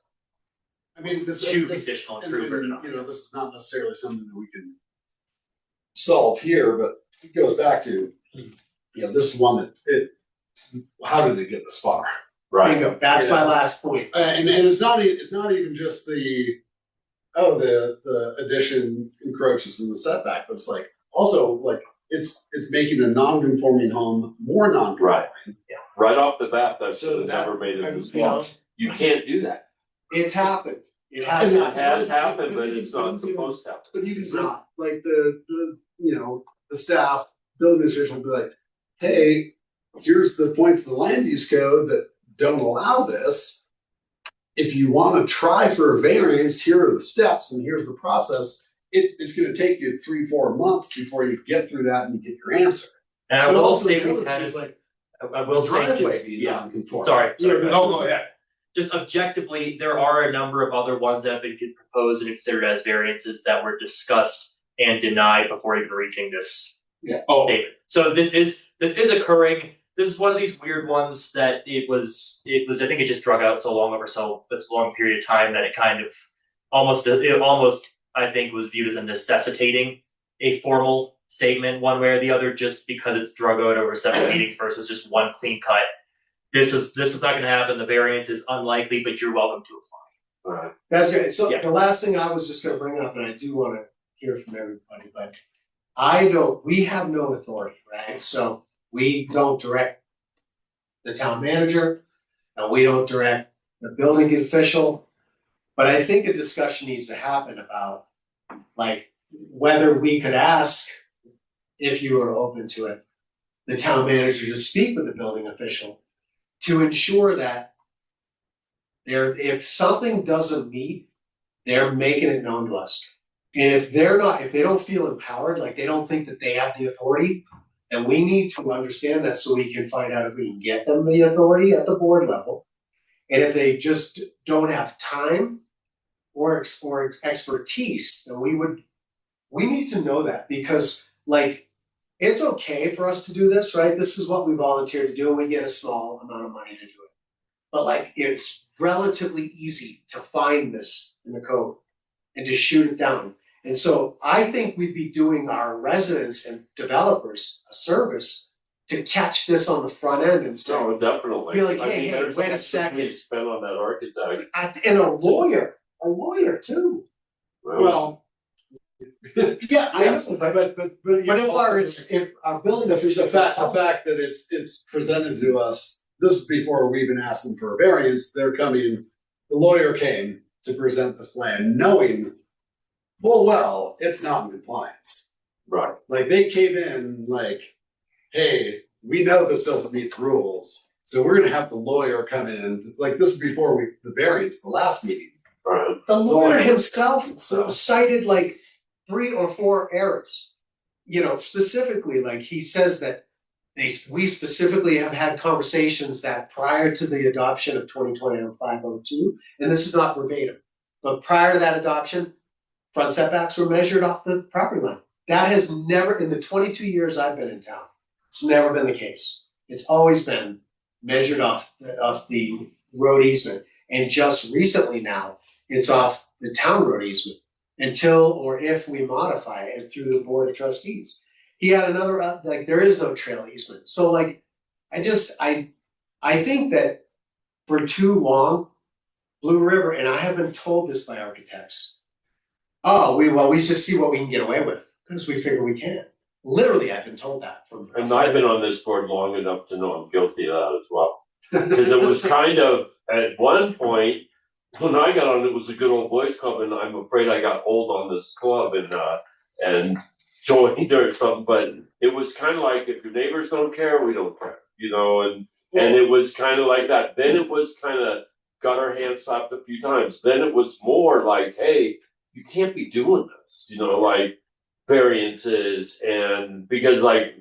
I mean, this to this, conditional and, approve or and, not. you know, this is not necessarily something that we can solve here, but it goes back to, you know, this is one that how did it get this far? Right. Bingo. That's my last point. And it's not even just the addition encroaches in the setback, but it's like also like it's making a non-conforming home more non-conforming. Right. Right off the bat, that So should have that- never made I it mean, this far. You can't do that. It's happened. It It has happened. has happened, but it's not supposed to happen. But you can It's say, not. like the you know, the staff, building official will be like, hey, here's the points of the land use code that don't allow this. If you want to try for a variance, here are the steps and here's the process. It's going to take you 3-4 months before you get through that and you get your answer. And I But will also say the we other kind thing is of, like I will the say driveway just, being yeah, non-conforming. sorry. You know, No, go ahead. Just objectively, there are a number of other ones that have been proposed and considered as variances that were discussed and denied before even reaching this Oh, statement. So this is occurring. This is one of these weird ones that it was I think it just drug out so long over so long period of time that it kind of almost I think was viewed as a necessitating a formal statement one way or the other just because it's drug out over several meetings versus just one clean cut. This is not going to happen. The variance is unlikely, but you're welcome to apply. Right. That's good. So Yeah. the last thing I was just gonna bring up, and I do wanna hear from everybody, but we have no authority, right? So we don't direct the town manager, and we don't direct the building official. But I think a discussion needs to happen about, like, whether we could ask, if you are open to it, the town manager to speak with the building official to ensure that if something doesn't meet, they're making it known to us. And if they don't feel empowered, like they don't think that they have the authority, then we need to understand that so we can find out if we can get them the authority at the board level. And if they just don't have time or expertise, then we need to know that, because like, it's okay for us to do this, right? This is what we volunteered to do, and we get a small amount of money to do it. But like, it's relatively easy to find this in the code and to shoot it down. And so I think we'd be doing our residents and developers a service to catch this on the front end and say, No, definitely. Be like, I hey, mean, hey, there's wait a so much money second. spent on that architect. and a lawyer too. Well, Yeah, I yes, know, but if our building the official. fact that it's presented to us, this is before we even asked them for a variance, they're coming, the lawyer came to present this plan, knowing full well it's not in compliance. Right. Like they came in like, hey, we know this doesn't meet the rules, so we're gonna have the lawyer come in, like this is before the variance, the last meeting. Right. The lawyer Lawyer. himself So- cited like 3 or 4 errors. You know, specifically, like he says that we specifically have had conversations that prior to the adoption of 2020-502, and this is not verbatim, but prior to that adoption, front setbacks were measured off the property line. That has never, in the 22 years I've been in town, it's never been the case. It's always been measured off the road easement. And just recently now, it's off the town road easement until or if we modify it through the board of trustees. He had another, like, there is no trail easement. So like, I think that for too long, Blue River, and I have been told this by architects, we just see what we can get away with because we figure we can. Literally, I've been told that from. And I've been on this board long enough to know I'm guilty of that as well. Because it was kind of, at one point, when I got on, it was a good old boys club, and I'm afraid I got old on this club and joined or something, but it was kind of like, if your neighbors don't care, we don't care, you know, and it was kind of like that. Then it was kind of got our hands slapped a few times. Then it was more like, hey, you can't be doing this, you know, like variances, and because like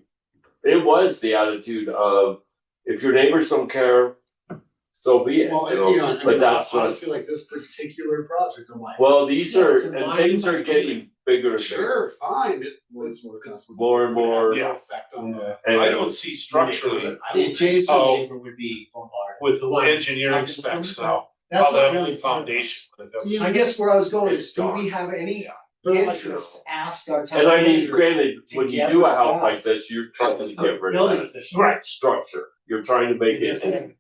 it was the attitude of, if your neighbors don't care, so be it. Well, You know, I but mean, that's not. honestly, like this particular project, I'm like, Well, these Yeah, are, it's a and minor things are getting bigger and bigger. sure, fine, it's More and more. no effect on the. And I don't see structurally The adjacent Oh. neighbor would be bombarded. with the One. engineering specs now, That's how not that really foundation. I guess where I was going is, It's do dark. we have any Yeah. But I'm like, interest to ask our town And I mean, manager? granted, to when you get do a us house back. like this, you're trying to get rid Building of that official. Right. structure. You're trying to make it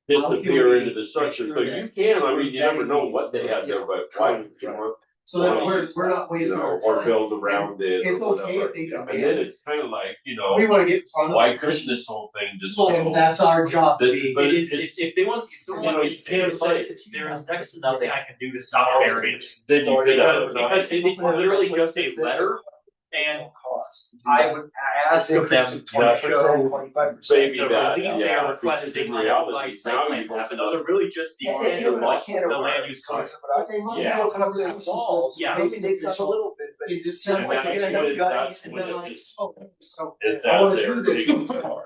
disappear we into the structure. make So sure you that can, I we're mean, you never vetting know these? what they have there, Yeah. but why would you want, So that we're not you wasting know, our or time. build around it It's or okay whatever. if they And demand then it. it's kind of like, you We know, wanna get in front of why them. couldn't this whole thing just Well, go? that's our job to be. But It is, it's- if they want, you know, you can't say, if there is next to nothing I can do to stop variance. then you could have. Because it's literally just a letter, and I would ask of them to show Maybe the that, relief they yeah, are requesting because in on reality, by now site plan you map, have and those are really just the end of what the land use code. But they must Yeah. have conversations with, Yeah. maybe they've done a little bit, but In some December, point And you're that's gonna what end it- up that's gutting, what and then it like, is. oh, so. It's I as wanna their do this. biggest part, you know.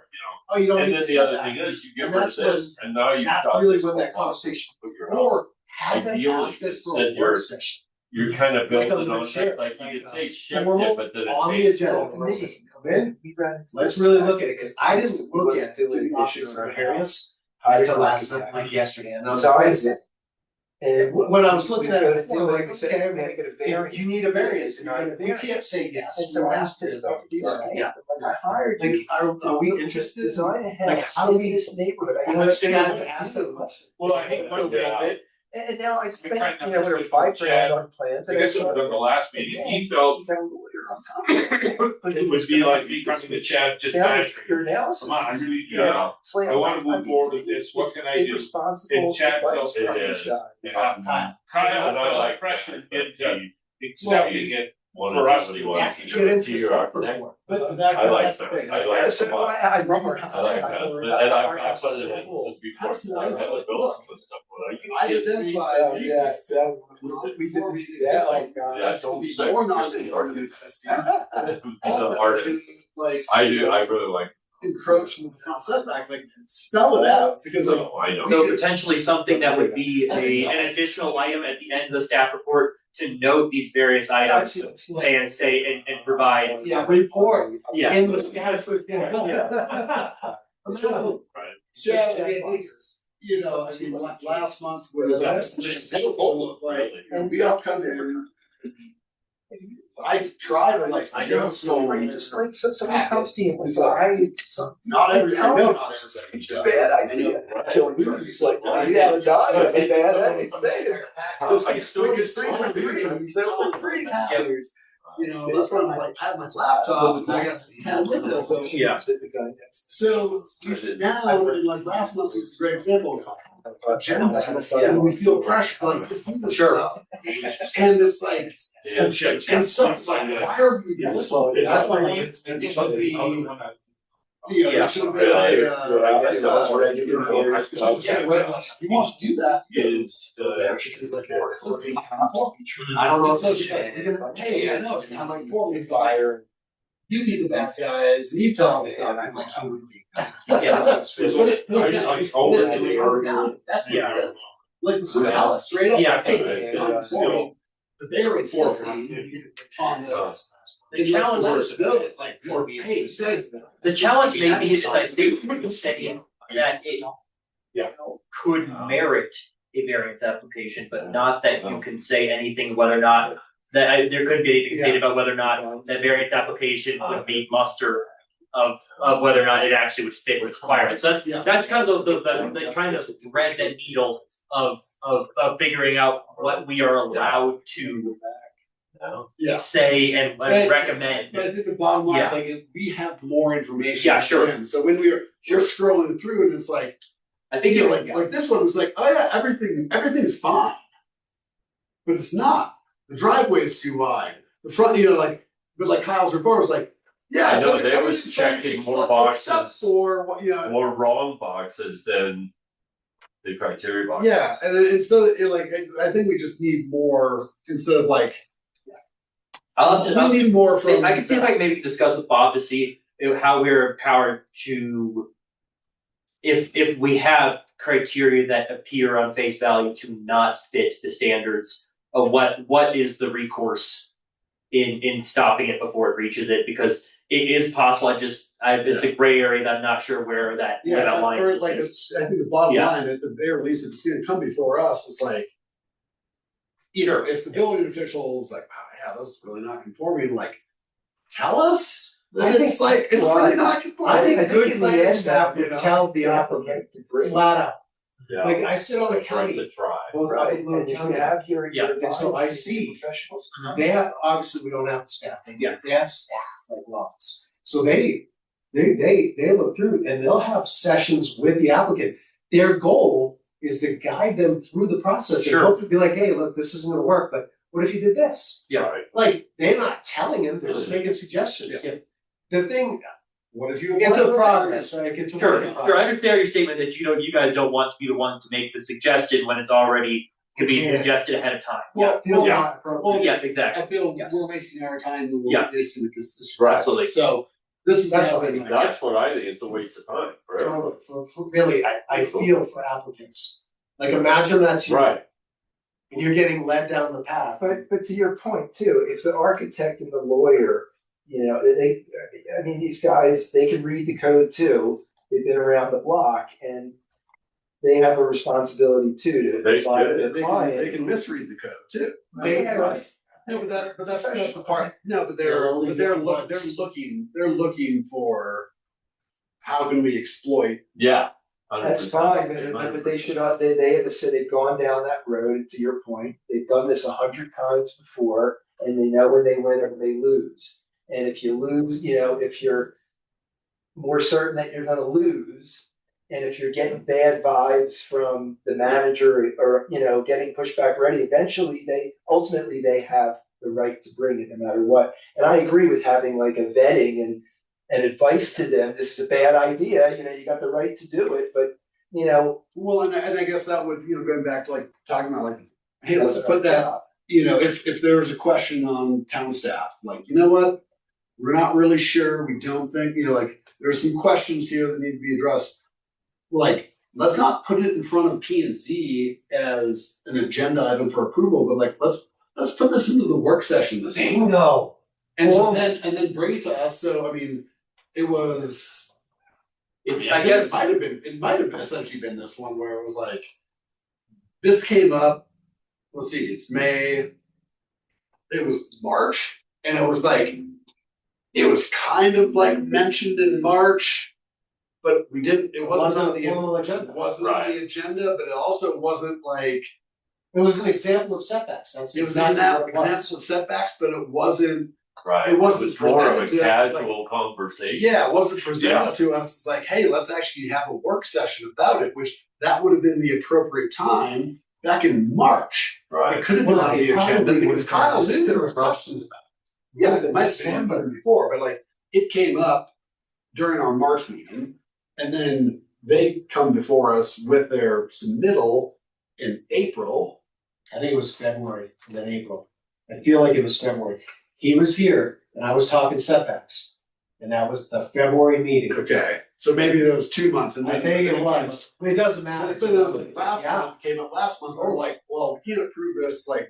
Oh, you don't And need then to the say other that. thing is, you get And rid of that's when- this, and now you've That's got really this when whole that conversation, put your house. or have them Ideally, ask us for instead a you're- work session. You're kind of Like a building on legit, it, like you could say shift formal it, but then on it the takes. agenda. committee, Come in, we ran into let's this. really look at it, cause I didn't We look looked at to the an options issue of in our variance house. until last night, like yesterday, and I was So I like, said, and when I was looking we at go it, to do like, it, we said, okay, we're gonna get a variance. you need a variance, It's not a you variance. can't say yes. And so you I have was to. pissed off at these architects. Yeah. I hired Like, you. are we interested? Design a Like, house how do in we- this neighborhood. I You know, understand Chad what asked you the do. question. Well, I think one thing that, And now I spent, kinda you know, whatever, understood from $5,000 Chad, on plans. I and guess it was in the last meeting, he felt You got a lawyer on top of it. But it would be like me coming to Chad just See, I mean, badgering. your analysis. Come on, I really, you know, yeah, slam I wanna dunk. move mean, forward to with me, this. What it's can I do? irresponsible And Chad advice felt from it this is. guy. Kyle And I like felt pressured that, into accepting it. One For of us the to ones Get you go into to your stuff architect. before. But that, I like that's the that. thing. I like So it a lot. I love our house. I like that, Our and I've house done is so it cool. before, That's why I I had like, to build look, some stuff, when I identified. Yes, yeah, we did this, yeah, like, Yeah, That's gonna don't be second more guess non the argument. existing. The artist, Like. I do, I really like, Encroach in the front setback, like spell it out, because like. so I know. So potentially something that would be an additional item at the end of the staff report to note these various items and say, and provide. Yeah, report Yeah. in the status report. So, so, you know, I mean, last month was. This is so cool, Like, really. and we all come in. I try to like, I know, so Just like, so someone comes to you and says, not every, I know not everybody it's a does. bad idea. Killing trees, he's like, no, you gotta die, it's a bad idea, say it. So it's like, still get three for three, trees. You know, that's why I'm like, I have my laptop, and I got 10 windows open. Yeah. So, we sit down, and like last month was a great example. Agenda, and we feel pressure, like, to do this Sure. stuff. And it's like, and stuff is like, why are we doing this? That's why it's Yeah. it should have been like, you want to do that? Is I don't know. Hey, I know, it's not like forming fire. You need the bad guys, and you tell me something, I'm like, I'm gonna be. Yeah. That's what it is. That's what it is. Like, this is Alice, straight up. Yeah. Hey, it's not forming, but they were insisting on this. The challenge Letters is, about it, like, hey, you guys. the challenge maybe is that they could say that it could merit a variance application, but not that you can say anything whether or not that there could be anything stated about whether or not that variance application would meet muster of whether or not it actually would fit requirements. So that's kind of the trying to thread that needle of figuring out what we are allowed to say and recommend. But I think the bottom line is Yeah. like, if we have more information. Yeah, sure. than them. So when you're scrolling through and it's like, I think you know, it, like this one was like, oh yeah, everything's fine. But it's not. The driveway is too wide. The front, you know, like, but like Kyle's report was like, yeah, I it's know, okay, they was everything's fine, checking except- more except boxes. for what, you know. more wrong boxes than the criteria boxes. Yeah, and then instead of like, I think we just need more instead of like, I'll have to. we need more from. I can see if I can maybe discuss with Bob to see how we're empowered to, if we have criteria that appear on face value to not fit the standards of what is the recourse in stopping it before it reaches it, because it is possible. It's a gray area that I'm not sure where that line or is. like I think the bottom Yeah. line, at the very least, if it's gonna come before us, it's like, you know, if the building official's like, oh yeah, this is really not conforming, like, tell us I that think- it's like, it's well, really not conforming. I think good in the land end, staff that you know? would tell the applicant to bring. Flat out. Yeah. Like, I sit on the Right county, to try. both Right, up and and lower if you county. have your. Yeah. And so I see- Professionals. They have, obviously, we don't have the staff, Yeah. they have staff like lots. So they look through and they'll have sessions with the applicant. Their goal is to guide them through the process and Sure. hopefully be like, hey, look, this isn't gonna work, but what if you did this? Yeah. Right. Like, they're not telling him, they're just making suggestions. Yeah. The thing, What if you? it's apply a for progress, variance? right? It's a Sure, work in sure. I progress. understand your statement that you guys don't want to be the one to make the suggestion when it's already could be Yeah. suggested ahead of time. Well, Feels Yeah. not appropriate. Yes, exactly. I feel Yes. we're wasting our time and we're Yeah. wasting with this. Right. Absolutely. So this is That's now what I been think. like, That's what I think, it's a waste of time for everyone. Totally. For really, I feel for applicants. Like, imagine that's you, Right, and you're getting led down the path. But to your point too, if the architect and the lawyer, you know, I mean, these guys, they can read the code too. They've been around the block and they have a responsibility too to They provide should. their they client. can misread the code too. They- No, but that's the part. No, but They're only they're doing once. looking for how can we exploit. yeah. That's 100%. fine, but they should, they have said they've gone down that road, and to your point, they've done this 100 times before, and they know when they win or they lose. And if you lose, you know, if you're more certain that you're gonna lose, and if you're getting bad vibes from the manager or, you know, getting pushback ready, eventually ultimately they have the right to bring it no matter what. And I agree with having like a vetting and advice to them, this is a bad idea, you know, you got the right to do it, but, you know. Well, and I guess that would, you know, going back to like talking about like, hey, that's let's the put right that, job. you know, if there was a question on town staff, like, you know what? We're not really sure, we don't think, you know, like, there's some questions here that need to be addressed. Like, let's not put it in front of P and Z as an agenda item for approval, but like, let's put this into the work session this week. Bingo. And Well- then bring it to us, so I mean, it was. It's I I think guess it might have been essentially been this one where it was like, this came up, let's see, it's May. It was March, And it was like, it was kind of like mentioned in March, but we didn't, it wasn't on the, formal it agenda. wasn't on the agenda, but it also wasn't like, It was an example of setbacks, that's it was an exactly what it was. example of setbacks, but it wasn't, Right. It wasn't more of a presented, casual conversation. yeah, it wasn't presented to us. It's like, hey, let's actually have a work session about it, which that would have been the appropriate time back in March. Right. It could have been Well, on the it probably agenda would because have Kyle been knew there was questions about it. Yeah, it might have been even before, but like it came up during our March meeting, and then they come before us with their submittal in April. I think it was February and then April. I feel like it was February. He was here and I was talking setbacks. And that was the February meeting. Okay, so maybe there was 2 months, and I then think it was. It doesn't matter. But it was like last Yeah. month, came up last month, we're like, well, we can't approve this, like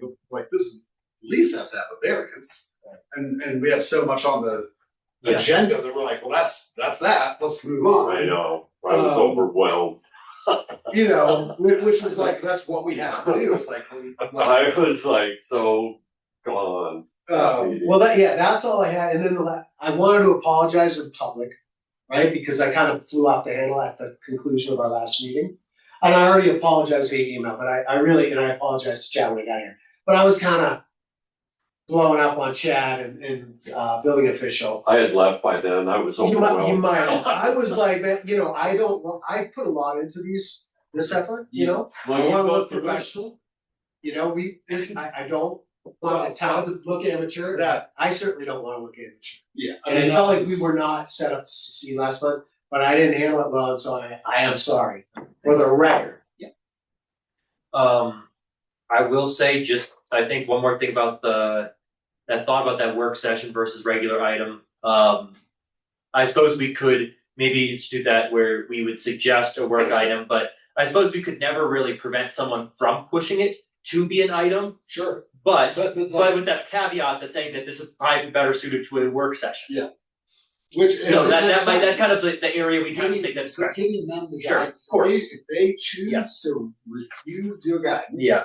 this is, at least has to have a variance. And we have so much on the Yeah. agenda that we're like, well, that's that, let's move on. I know, I was overwhelmed. You know, which was like, that's what we have to do, it's like, I was like so gone. Well, that's all I had. And then I wanted to apologize in public, right? Because I kind of flew off the handle at the conclusion of our last meeting. And I already apologized via email, but I really, and I apologized to Chad when he got here. But I was kind of blowing up on Chad and building official. I had left by then, I was You overwhelmed. might have. I was like, man, I put a lot into this effort, you know? Well, I you want to go look through it. professional. You know, I don't want the town to look amateur. That, I certainly don't want to look amateur. yeah. And I felt like we were not set up to succeed last month, but I didn't handle it well, and so I am sorry for the record. I will say just, I think one more thing about that thought about that work session versus regular item. I suppose we could maybe institute that where we would suggest a work item, but I suppose we could never really prevent someone from pushing it to be an item. Sure. But with that caveat that saying that this would probably be better suited to a work session. Yeah. Which. So that's kind of the area we have to take that discretion. Giving them the Sure, guidance. of course. If they choose Yeah. to refuse your guidance. Yeah.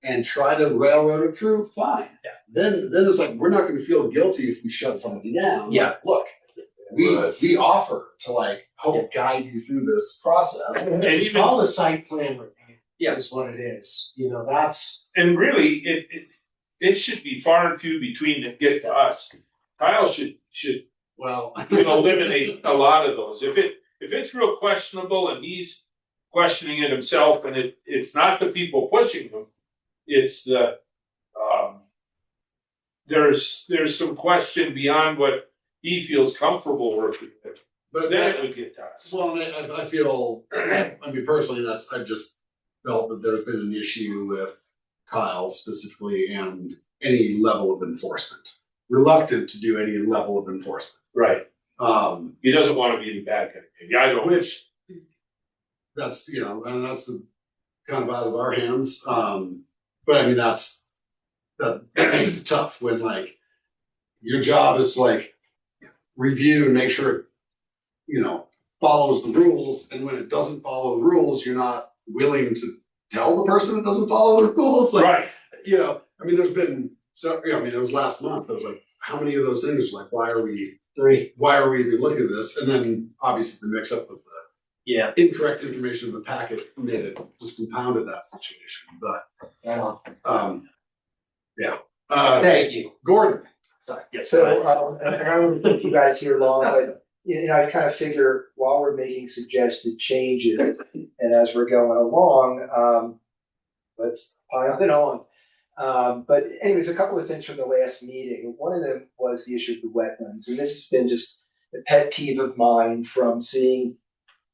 And try to railroad it through, fine. Yeah. Then it's like, we're not gonna feel guilty if we shut somebody down. Yeah. Like, look, Right. we offer to like help guide you through this process. And It's even, called a site plan review. Yeah. Is what it is. You know, that's and really, it should be far and few between that get to us. Kyle should, Well. eliminate a lot of those. If it's real questionable and he's questioning it himself and it's not the people pushing him, it's the, there's some question beyond what he feels comfortable working with, But then it would get to us. well, and I feel, I mean, personally, I've just felt that there's been an issue with Kyle specifically and any level of enforcement. Reluctant to do any level of enforcement. Right. Um, He doesn't wanna be the bad guy. Maybe I don't. which that's, you know, and that's the kind of out of our hands. But I mean, that makes it tough when like your job is to like review and make sure it, you know, follows the rules. And when it doesn't follow the rules, you're not willing to tell the person it doesn't follow the rules. Like, Right. you know, I mean, there's been, so, you know, I mean, it was last month, it was like, how many of those things, like, why are we 3. even looking at this? And then obviously the mix up with the Yeah. incorrect information in the packet made it, just compounded that situation, but, Right on. yeah. Thank you. Gordon, Sorry. Yes. go ahead. So, and I don't keep you guys here long, but, you know, I kind of figure while we're making suggested changes and as we're going along, let's pile it on. But anyways, a couple of things from the last meeting. One of them was the issue of the wetlands, and this has been just a pet peeve of mine from seeing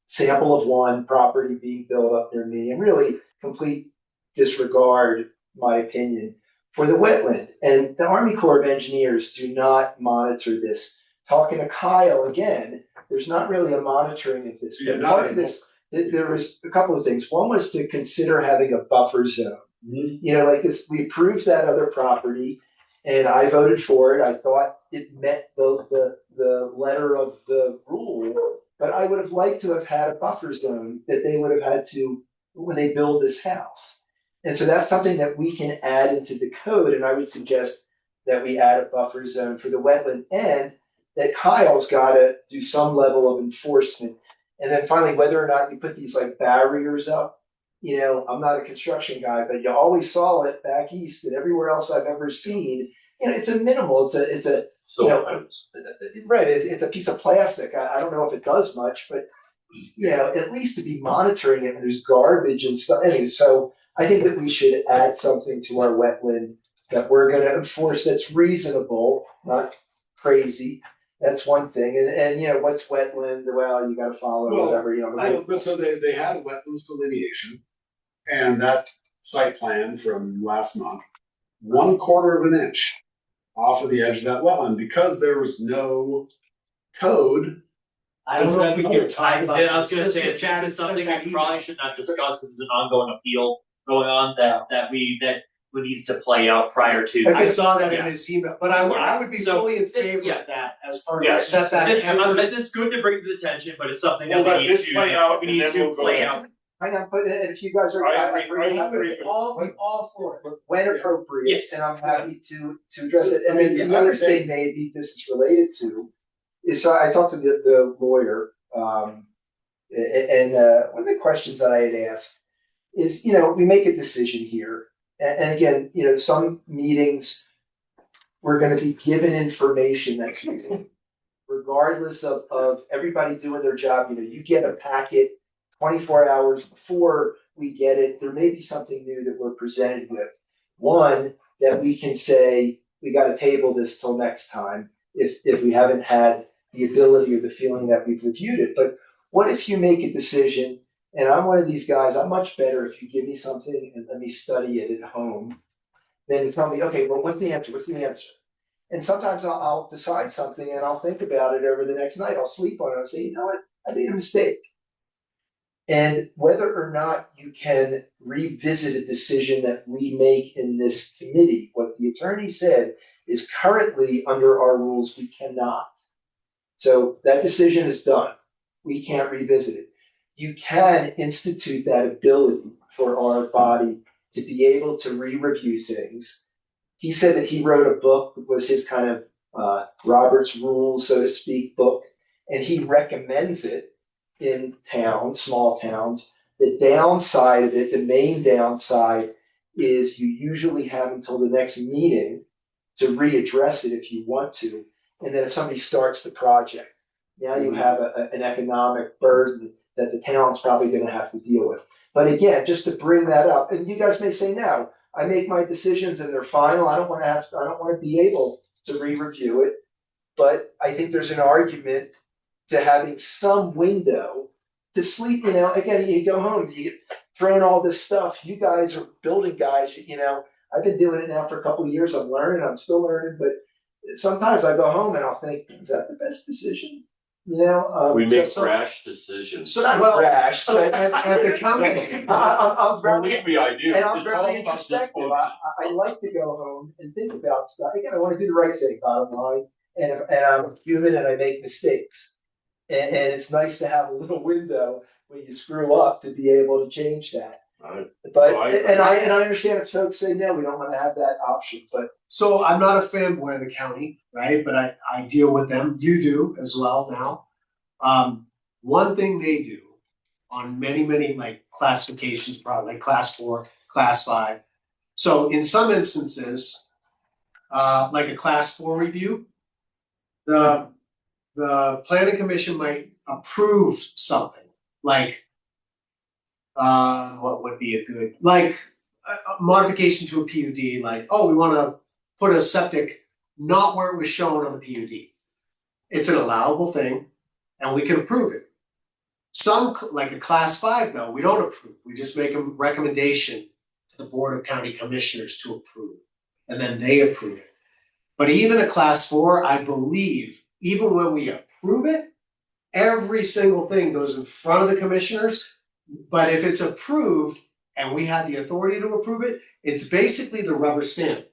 sample of one property being built up near me and really complete disregard, my opinion, for the wetland. And the Army Corps of Engineers do not monitor this. Talking to Kyle again, there's not really a monitoring of this. Yeah, But not part of anymore. this, there was a couple of things. One was to consider having a buffer zone. You know, like this, we approved that other property and I voted for it. I thought it met the letter of the rule, but I would have liked to have had a buffer zone that they would have had to, when they build this house. And so that's something that we can add into the code, and I would suggest that we add a buffer zone for the wetland, and that Kyle's gotta do some level of enforcement. And then finally, whether or not you put these like barriers up, you know, I'm not a construction guy, but you always saw it back east and everywhere else I've ever seen. You know, it's a minimal, it's a So, right, it's a piece of plastic. I don't know if it does much, but you know, at least to be monitoring it when there's garbage and stuff. Anyway, so I think that we should add something to our wetland that we're gonna enforce that's reasonable, not crazy. That's one thing. And you know, what's wetland? Well, you gotta follow Well, whatever, you know. But so they had a wetlands delineation, and that site plan from last month, 1/4 of an inch off of the edge of that wetland, because there was no code. I don't know if we can talk about. I was gonna say, Chad, it's something we probably should not discuss because it's an ongoing appeal going on that needs to play out prior to. I saw that in Yeah. his email, but I would be So, fully in favor yeah. of that as part of Yeah, our setback. This is good to bring to the attention, but it's something that We'll let we need this play out to, we and need then we'll to go play ahead. out. Why not put it, if you guys are. I agree. We all for it. When appropriate, Yes. and I'm happy to address it. And then the other thing maybe this is related to is, so I talked to the lawyer, and one of the questions that I had asked is, you know, we make a decision here, and again, you know, some meetings we're going to be given information that's regardless of everybody doing their job. You know, you get a packet 24 hours before we get it. There may be something new that we're presented with. One, that we can say, we got to table this till next time if we haven't had the ability or the feeling that we've reviewed it. But what if you make a decision, and I'm one of these guys, I'm much better if you give me something and let me study it at home than to tell me, okay, well, what's the answer? What's the answer? And sometimes I'll decide something and I'll think about it over the next night. I'll sleep on it. I'll say, you know what? I made a mistake. And whether or not you can revisit a decision that we make in this committee, what the attorney said is currently under our rules, we cannot. So that decision is done. We can't revisit it. You can institute that ability for our body to be able to re-review things. He said that he wrote a book, was his kind of Robert's Rules, so to speak, book, and he recommends it in towns, small towns. The downside of it, the main downside, is you usually have until the next meeting to readdress it if you want to. And then if somebody starts the project, now you have an economic burden that the town's probably going to have to deal with. But again, just to bring that up, and you guys may say, no, I make my decisions and they're final. I don't want to be able to re-review it. But I think there's an argument to having some window to sleep. You know, again, you go home, you get thrown all this stuff. You guys are building guys, you know, I've been doing it now for a couple of years. I'm learning, I'm still learning, but sometimes I go home and I'll think, is that the best decision? You know, we make so rash decisions. So not rash, but at the county. I'm very, Believe me, I do. and I'm It's all very about introspective. dysfunction. I like to go home and think about stuff. Again, I want to do the right thing, bottom line. And I'm human and I make mistakes. And it's nice to have a little window when you screw up to be able to change that. Right. But Oh, I and I understand if folks say no, we don't want to have that option. But So I'm not a fanboy of the county, right? But I deal with them. You do as well now. One thing they do on many like classifications, probably like class 4, class 5. So in some instances, like a class 4 review, the planning commission might approve something like what would be a good, like a modification to a PUD, like, oh, we want to put a septic not where it was shown on the PUD. It's an allowable thing and we can approve it. Some, like a class 5 though, we don't approve. We just make a recommendation to the Board of County Commissioners to approve, and then they approve it. But even a class 4, I believe, even when we approve it, every single thing goes in front of the commissioners. But if it's approved and we had the authority to approve it, it's basically the rubber stamp.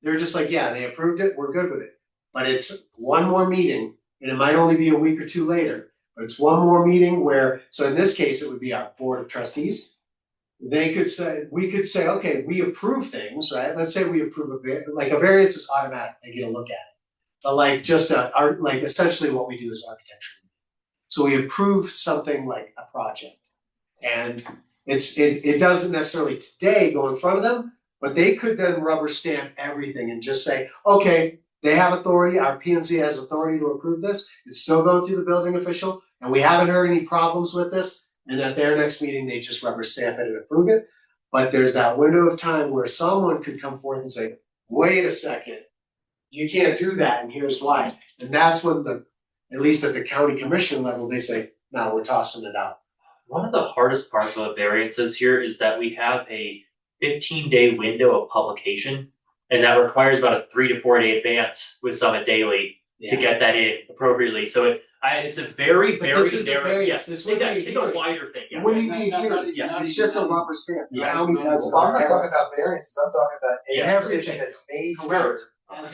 They're just like, yeah, they approved it, we're good with it. But it's one more meeting, and it might only be a week or 2 later, but it's one more meeting where, so in this case, it would be our Board of Trustees. they could say, we could say, okay, we approve things, right? Let's say we approve like a variance is automatic, they get a look at it. But like just like essentially what we do is architecture. So we approve something like a project. And it doesn't necessarily today go in front of them, but they could then rubber stamp everything and just say, okay, they have authority, our P and Z has authority to approve this, it's still going through the building official, and we haven't heard any problems with this, and at their next meeting, they just rubber stamp it and approve it. But there's that window of time where someone could come forth and say, wait a second, you can't do that, and here's why. And that's when at least at the county commission level, they say, no, we're tossing it out. One of the hardest parts about variances here is that we have a 15-day window of publication, and that requires about a 3 to 4 day advance with Summit Daily to get that in appropriately. So it's a very, But very this is a narrow, variance. yes, This it's wouldn't be a hearing. wider thing, yes. What do you mean here? Yeah. It's just a rubber stamp. The Yeah. county does it. Well, I'm not talking about variances, I'm talking about Yeah. a decision that's made here. Correct.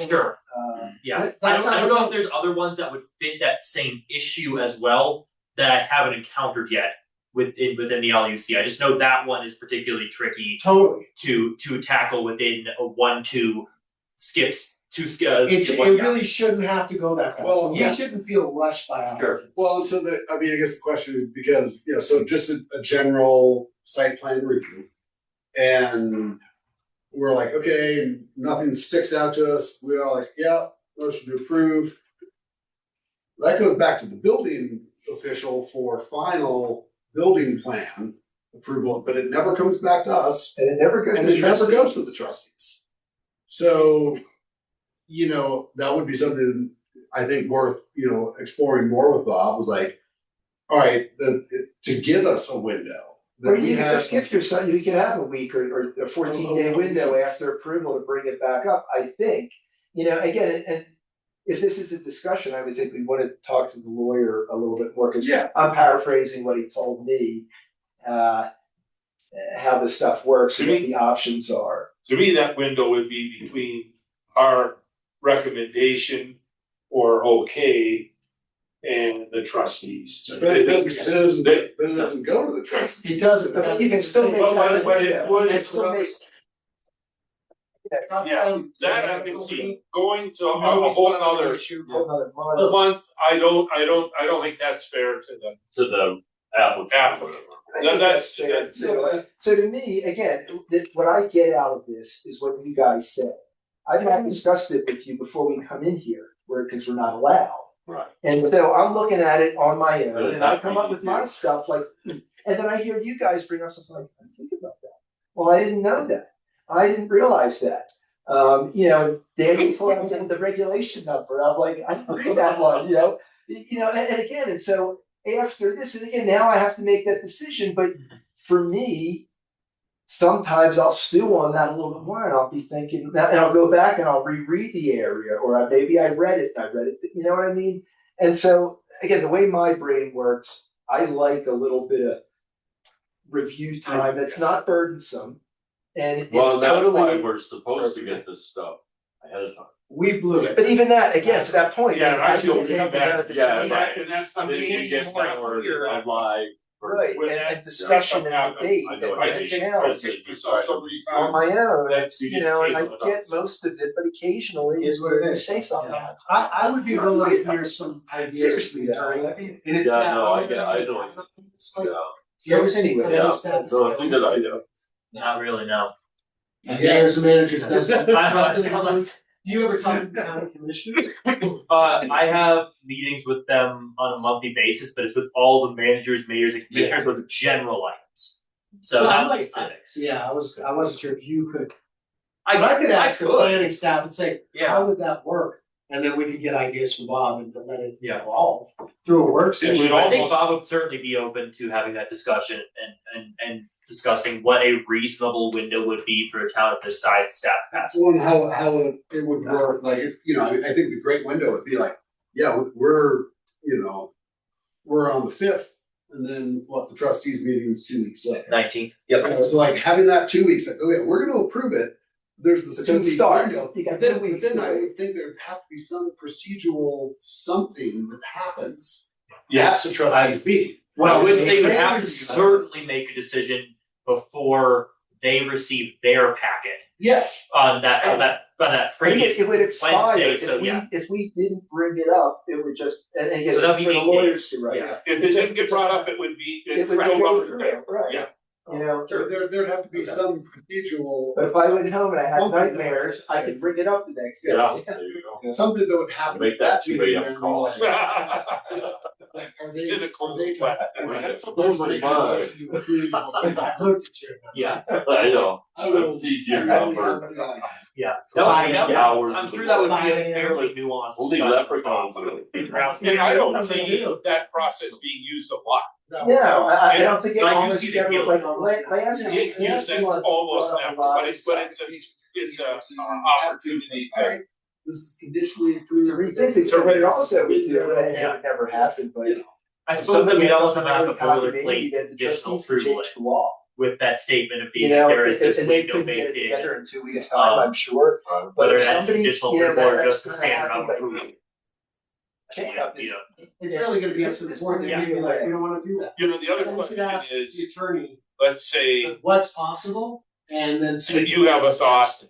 Sure. Yeah, That's I don't how- know if there's other ones that would fit that same issue as well that I haven't encountered yet within the LUC. I just know that one is particularly tricky Totally. to tackle within a 1-2 skips, 2 skips. It really shouldn't have to go that fast. Well, We yeah. shouldn't feel rushed by applicants. Well, so I guess the question is because, so just a general site plan review. And we're like, okay, nothing sticks out to us. We are like, yeah, motion to approve. That goes back to the building official for final building plan approval, but it never comes back to us. And it never goes to And the it never trustees. goes to the trustees. So, that would be something I think worth, exploring more with Bob, was like, all right, to give us a window. that Or we you can have- skip your son, you can have a week or a 14-day window after approval to bring it back up, I think. Again, and if this is a discussion, I would think we want to talk to the lawyer a little bit more, because Yeah. I'm paraphrasing what he told me, how this stuff works and what the options are. To me, that window would be between our recommendation or okay and the trustees. But it doesn't go to the trustees. He doesn't, but you can still make But that a what it window. would- And still make- Yeah, that I can see going to a whole nother Whole nother month. month. I don't think that's fair to the applicant. I think That's fair too. So to me, again, what I get out of this is what you guys said. I've not discussed it with you before we come in here, because we're not allowed. Right. And so I'm looking at it on my own, and I come up with my stuff like, and then I hear you guys bring up something like, I'm thinking about that. Well, I didn't know that. I didn't realize that. Danny pulled out the regulation number. I'm like, I didn't read that one, and again, and so after this, and again, now I have to make that decision, but for me, sometimes I'll stew on that a little bit more, and I'll be thinking, and I'll go back and I'll reread the area, or maybe I read it, you know what I mean? And so, again, the way my brain works, I like a little bit of review time that's not burdensome. And it's Well, that's why totally, we're supposed to get this stuff ahead of time. We blew it. but even that, again, to that point, Yeah, I I feel get something bad. out of this Yeah, meeting. right. And that's I'm Then you gaining get more downward clear. and live. Right, When and that discussion stuff and happens, debate I and know what you everything mean. else so many on my times. own, That's and I the get most of it, but occasionally Is what it you is. say something. Yeah. I would be willing to hear some ideas. Seriously, though. And if Yeah, that- no, I know. It's like, Yeah, you ever see Anyway, what yeah. makes sense? No, it's a good idea. Not really, no. Yeah, there's a manager that does. Unless- Do you ever talk to the county commissioner? I have meetings with them on a monthly basis, but it's with all the managers, mayors, and commissioners with general items. So Well, not I'm like- specifics. Yeah, I wasn't sure if you could. I But I could ask the could. planning staff and say, Yeah. how would that work? And then we could get ideas from Bob and let it Yeah. evolve through a work session. we'd I think almost- Bob would certainly be open to having that discussion and discussing what a reasonable window would be for a town of this size and staff capacity. Well, and how it would work, like, if, I think the great window would be like, yeah, we're on the 5th, and then the trustees meeting's 2 weeks later. 19. Yep. So like having that 2 weeks, like, okay, we're gonna approve it, there's this It's a 2 week start. window. You got But then, 2 weeks. then I would think there'd have to be some procedural something that happens at Yes, the trustees meeting. Well, I would they say you would can have to review that. certainly make a decision before they receive their packet Yeah. on that previous It would expire Wednesday, if so we, yeah. if we didn't bring it up, it would just, and again, So that'd it's be for the 8 lawyers days, to write. yeah. If it didn't get brought up, it would be, It it's would still go rubber through, stamp. right, Yeah. you know, There'd have to be some procedural, but if I went home and I had nightmares, I could bring it up the next day. Yeah, there you go. something that would happen. Make that at 2 meeting, a.m. then call. like, are they, In a are cold they? sweat. That's blows my mind. Yeah. I know. I will. It's easier now for Yeah. hours I'm of sure the that would be morning. a fairly nuanced only discussion. leprechauns really. And I don't see that process being used a lot. No, I don't think it But I do honestly see the ever, appeal. like, last. It used it almost never, but it's a opportunity to. This is conditionally approved. To rethink things, so what it also would do, and it would never happen, but. I suppose that we'd also have a Copy boilerplate maybe, then the conditional trustees can approval change the law. with that statement of being You know, there is this and they window could get it baked in. together in 2 weeks' time, I'm sure. But Whether if that's somebody, conditional you know, approval or that's just a gonna standard happen, on like, approval. It's really gonna be up to the board, they may be like, we don't wanna do that. You know, the other Then we should question ask the is, attorney let's say what's possible, and then see. that you have a thought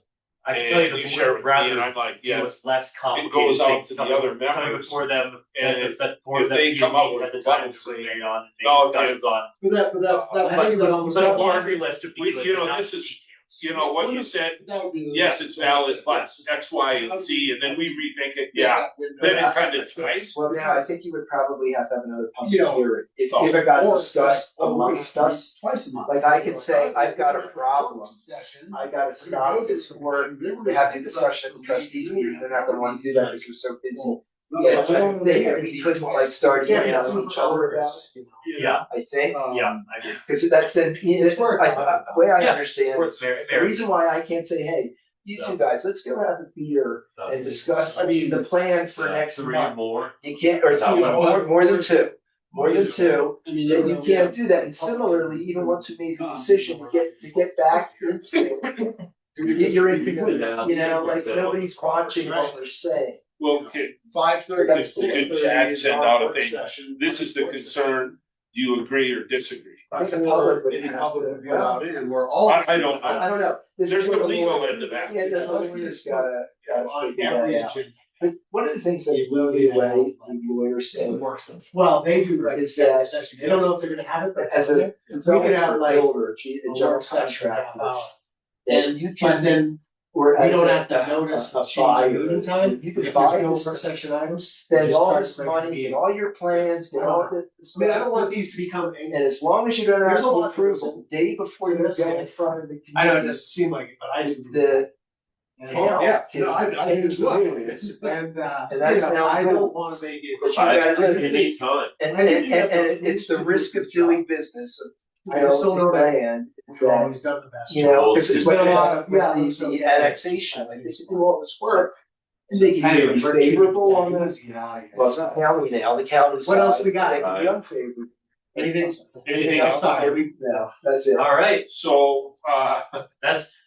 I can tell you and the you board share would with me and rather I'm like, do yes. it less complicated. goes out things to the coming- other coming members. before them, And and if- if they come up with at the time rebuttals, we made on, No, and things on. But that's, I think it would almost But a have- laundry list would be We- good, you but know, not this the is- details. You know, what you said, that would be the. yes, it's valid, but X, Y, and Z, and then we rethink it, yeah. Then it kind of dies. Well, now I think you would probably have to have another public You know, hearing, if it got Or it's discussed like, oh, we're gonna amongst have to meet us. Twice a month. Like I could say, I've got a problem, Session. I gotta stop this work, we have the discussion at the trustees meeting, they're not gonna wanna do that because we're so busy. Yeah, so we couldn't like start emailing each other about it, Yeah. I think, Yeah, I agree. cause that's then, the way I Yeah, understand Worth it, very, the reason why I can't say, hey, you two guys, let's go have a beer and discuss, the plan for next Three month. more. You can't, or it's more than two, more than two, I mean, then you can't do that, and similarly, even once we made the decision to get back into it, you're in cahoots, you know, like nobody's watching what we're saying. Well, can 5:30 Could to 6:30 Chad is send our out a work thing? session. this is the concern, do you agree or disagree? I think the public would The have public to- would be allowed in, where all. I don't know. I don't know. This There's is the what legal lawyer- end of that. Yeah, the lawyers gotta On figure every that out. agenda. But one of the things that blew me away, the lawyers said, Well, they do like Is executive that- session, they don't know if they're gonna have it, but as a we could have like builder, a a general work session, contractor, and you but can, then or we as don't a- have to notice a a change buyer, in meeting time, you if could there's buy no this, work session items. spend just all start this the money, meeting. get all your plans, get all the. I mean, I don't want these to become. And as long as you don't There's ask a for lot to approval, the day before you this. go in front of the community. I know it doesn't seem like it, but I do. The town. Yeah, can no, I change do as the well. rules. And And that's you know, now I don't rules. wanna make it. But you I gotta think really- any time. And it's the risk of doing business, of I just don't know that land, is we've that, always done the best. you know, Well, because there's it's been when a lot of- the annexation, like they do all this work. And they can Anyway, be favorable on this, Get out of here. well, it's not county now, the county What else side, we got? They can be unfavorable. Anything else? No, that's it. All right, So,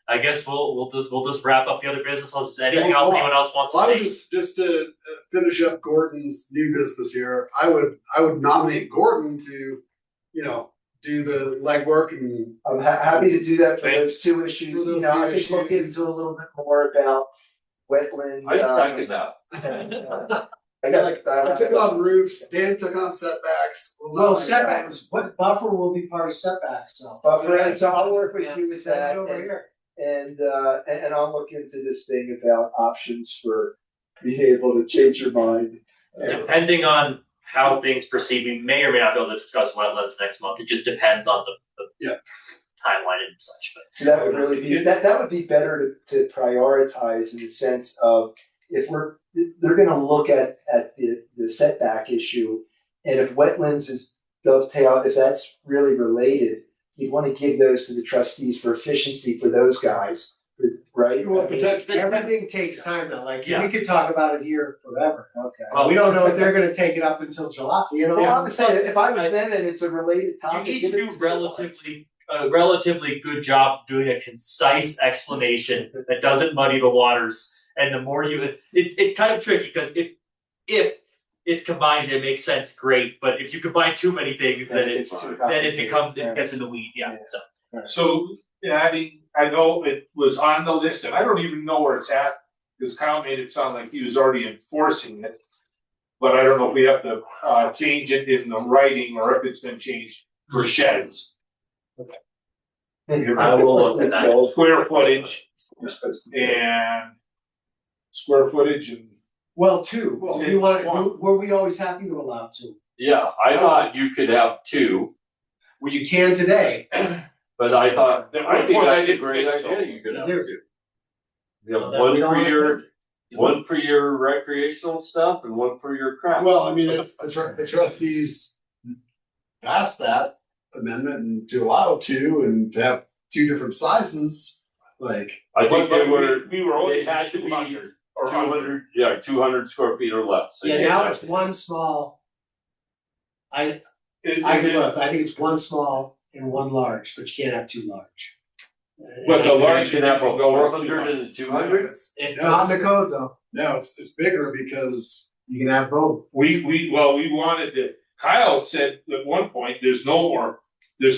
I guess we'll just wrap up the other business. Is there anything else anyone else wants Well, I to would say? just to finish up Gordon's new business here, I would nominate Gordon to, do the legwork and. I'm happy to do that for Thanks. those two issues, For those you know, I two could look issues. into a little bit more about wetland. I second that. I got like, I took on roofs, Dan took on setbacks. Well, setbacks, what buffer will be part of setbacks, so. Buffer, and so I'll work with you with Send it that, over and, here. and I'll look into this thing about options for being able to change your mind. Depending on how things proceed, we may or may not be able to discuss wetlands next month. It just depends on the Yeah. timeline and such. But So that would really be, that would be better to prioritize in the sense of, if they're gonna look at the setback issue, and if wetlands is dovetail, if that's really related, you'd wanna give those to the trustees for efficiency for those guys, right? Well, potentially. Everything takes time though, like, Yeah. we could talk about it here forever. Okay. Well, We don't know if they're gonna take it up until July, you know? Well, I'm saying, if I was them and it's a related you topic. need to give it do the a relatively good job of doing a concise explanation that doesn't muddy the waters. And the more it's kind of tricky because if it's combined, it makes sense. Great, but if you combine too many things, then it's it too complicated. becomes Yeah. it gets in the weeds. Yeah. Yeah. So So adding, I know it was on the list and I don't even know where it's at, because Kyle made it sound like he was already enforcing it. But I don't know if we have to, change it in the writing or if it's been changed for sheds. I will look at that. So square footage and square footage and. Well, two, Well, we were we always happy to allow two? Yeah, I thought you could have two, Well, you can today. but I thought, At I one think point, I that's a didn't great think so. idea, you could have You two. You have Well, then we don't one for your recreational stuff and one for your craft. Well, I mean, it's, the trustees passed that amendment and to allow two and to have two different sizes, like. I think But they were, we were always they had at to be 200 or 200, yeah, 200 square feet or less. So Yeah, you now have it's to- one small. I It- I could it- look, I think it's one small and one large, but you can't have two large. But the You large can have a can go with 400 and a 200. It's not in the code though, No, it's bigger because, you can have both. We wanted to, Kyle said at one point, there's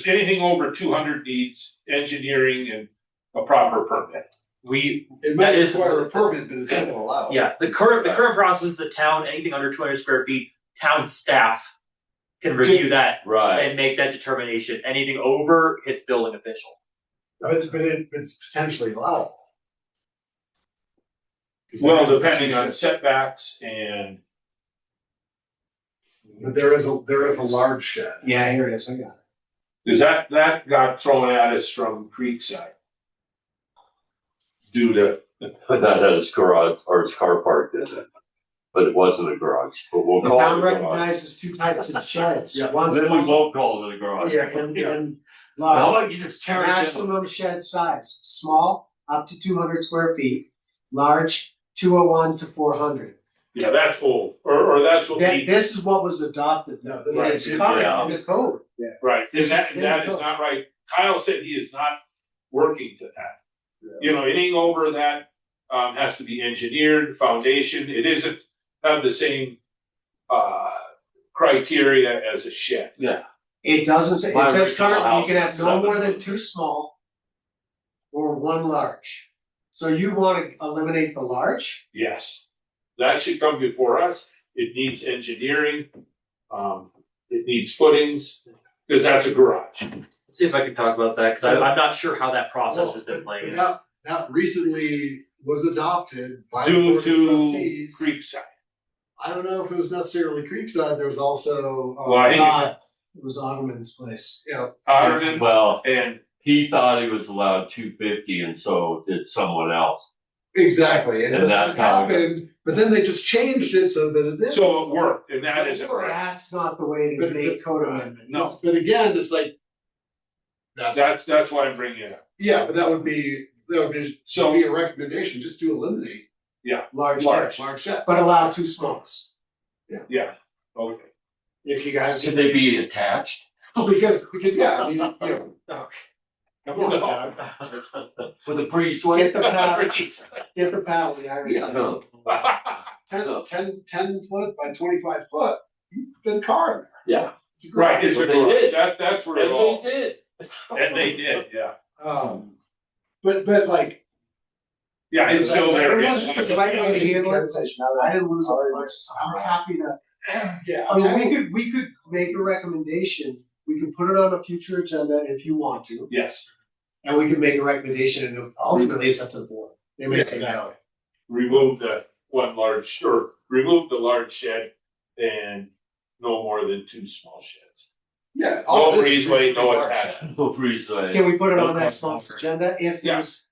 anything over 200 needs engineering and a proper permit. it That might is- require a permit, but it's still allowed. Yeah, the current process, the town, anything under 200 square feet, town staff can review that Right. and make that determination. Anything over hits building official. But it's potentially allowed. Well, depending on setbacks and. But there is a large shed. Yeah, here it is, I got it. Cause that got thrown at us from Creekside. Due to, That had his garage or his car parked in it, but it wasn't a garage, but we'll The call town it a garage. recognizes two types of sheds, Yeah, one Then we small won't call it a garage. and How large. about you just tear it down? Maximum shed size, small, up to 200 square feet, large, 201 to 400. yeah, that's old, or that's what we, This is what was adopted, No, though, this Right. it's covered Yeah. in the code. right, and This that, is- and that is not right. Kyle said he is not working to that. You know, anything over that, has to be engineered, foundation, it isn't have the same, criteria as a shed. It doesn't say, My it says original currently you can house have was no more than 700. two small or one large. So you wanna eliminate the large? Yes, that should come before us, it needs engineering, it needs footings, cause that's a garage. Let's see if I can talk about that, because I'm not sure how that process Well, has been but playing. that recently was adopted by the Due board of to trustees. Creekside. I don't know if it was necessarily Creekside, there was also, Well, I think- It was Ottoman's place. yeah, Otterman Well, and, he thought he was allowed 250 and so did someone else. exactly, and And that that's how it- happened, but then they just changed it so that it is. so it worked, and that isn't right. That's not the way to But- make code amendments. No. But again, it's like. That's why I'm bringing it up. Yeah, but that would be So- be a recommendation, just to eliminate Large, Large. large sheds. but allow two smalls, Yeah, okay. if you guys. Should they be attached? Because, yeah, I mean, you know. Okay. Come on, Doug. With a breezeway? Get the paddle, get the paddle, the Irish. Yeah. No. 10 foot by 25 foot, you fit a car in there. Yeah, It's a garage. Right, it's a But they garage, did. that's where it and all, they did. and they did, yeah. But like, Yeah, it's still there. It wasn't just right way to It's a handle it. conversation, now I that- didn't lose it much, so I'm happy to, yeah, I mean, we could make a recommendation, we can put it on a future agenda if you want to. Yes, And we can make a recommendation and ultimately it's up to the board. They may say no. remove the remove the large shed and no more than 2 small sheds. yeah. No all it is is breezeway, a no large attachment. No breezeway. Can we put it No on next cross month's walker. agenda if Yeah. there's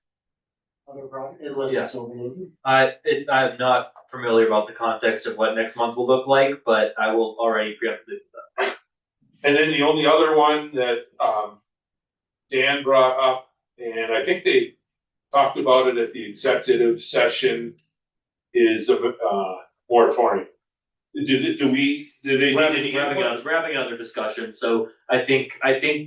other project, unless Yeah. it's overloaded? I'm not familiar about the context of what next month will look like, but I will already preemptively. And then the only other one that, Dan brought up, and I think they talked about it at the executive session, is a, moratorium. Do they need any input? Wrapping another discussion, so I think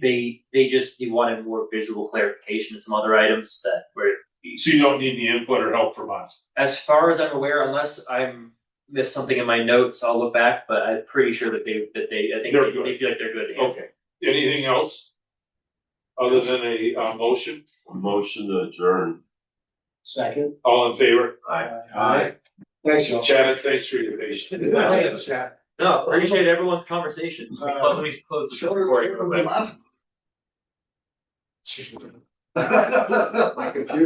they just wanted more visual clarification of some other items that were. So you don't need any input or help from us? As far as I'm aware, unless I'm missed something in my notes, I'll look back, but I'm pretty sure that they I think They're they good. feel like they're good. Okay, anything else? other than a motion? Motion to adjourn. Second. All in favor? Aye. Thanks, y'all. Chad, thanks for your patience. No, appreciate everyone's conversation. Uh, We close the recording real quick. Last My computer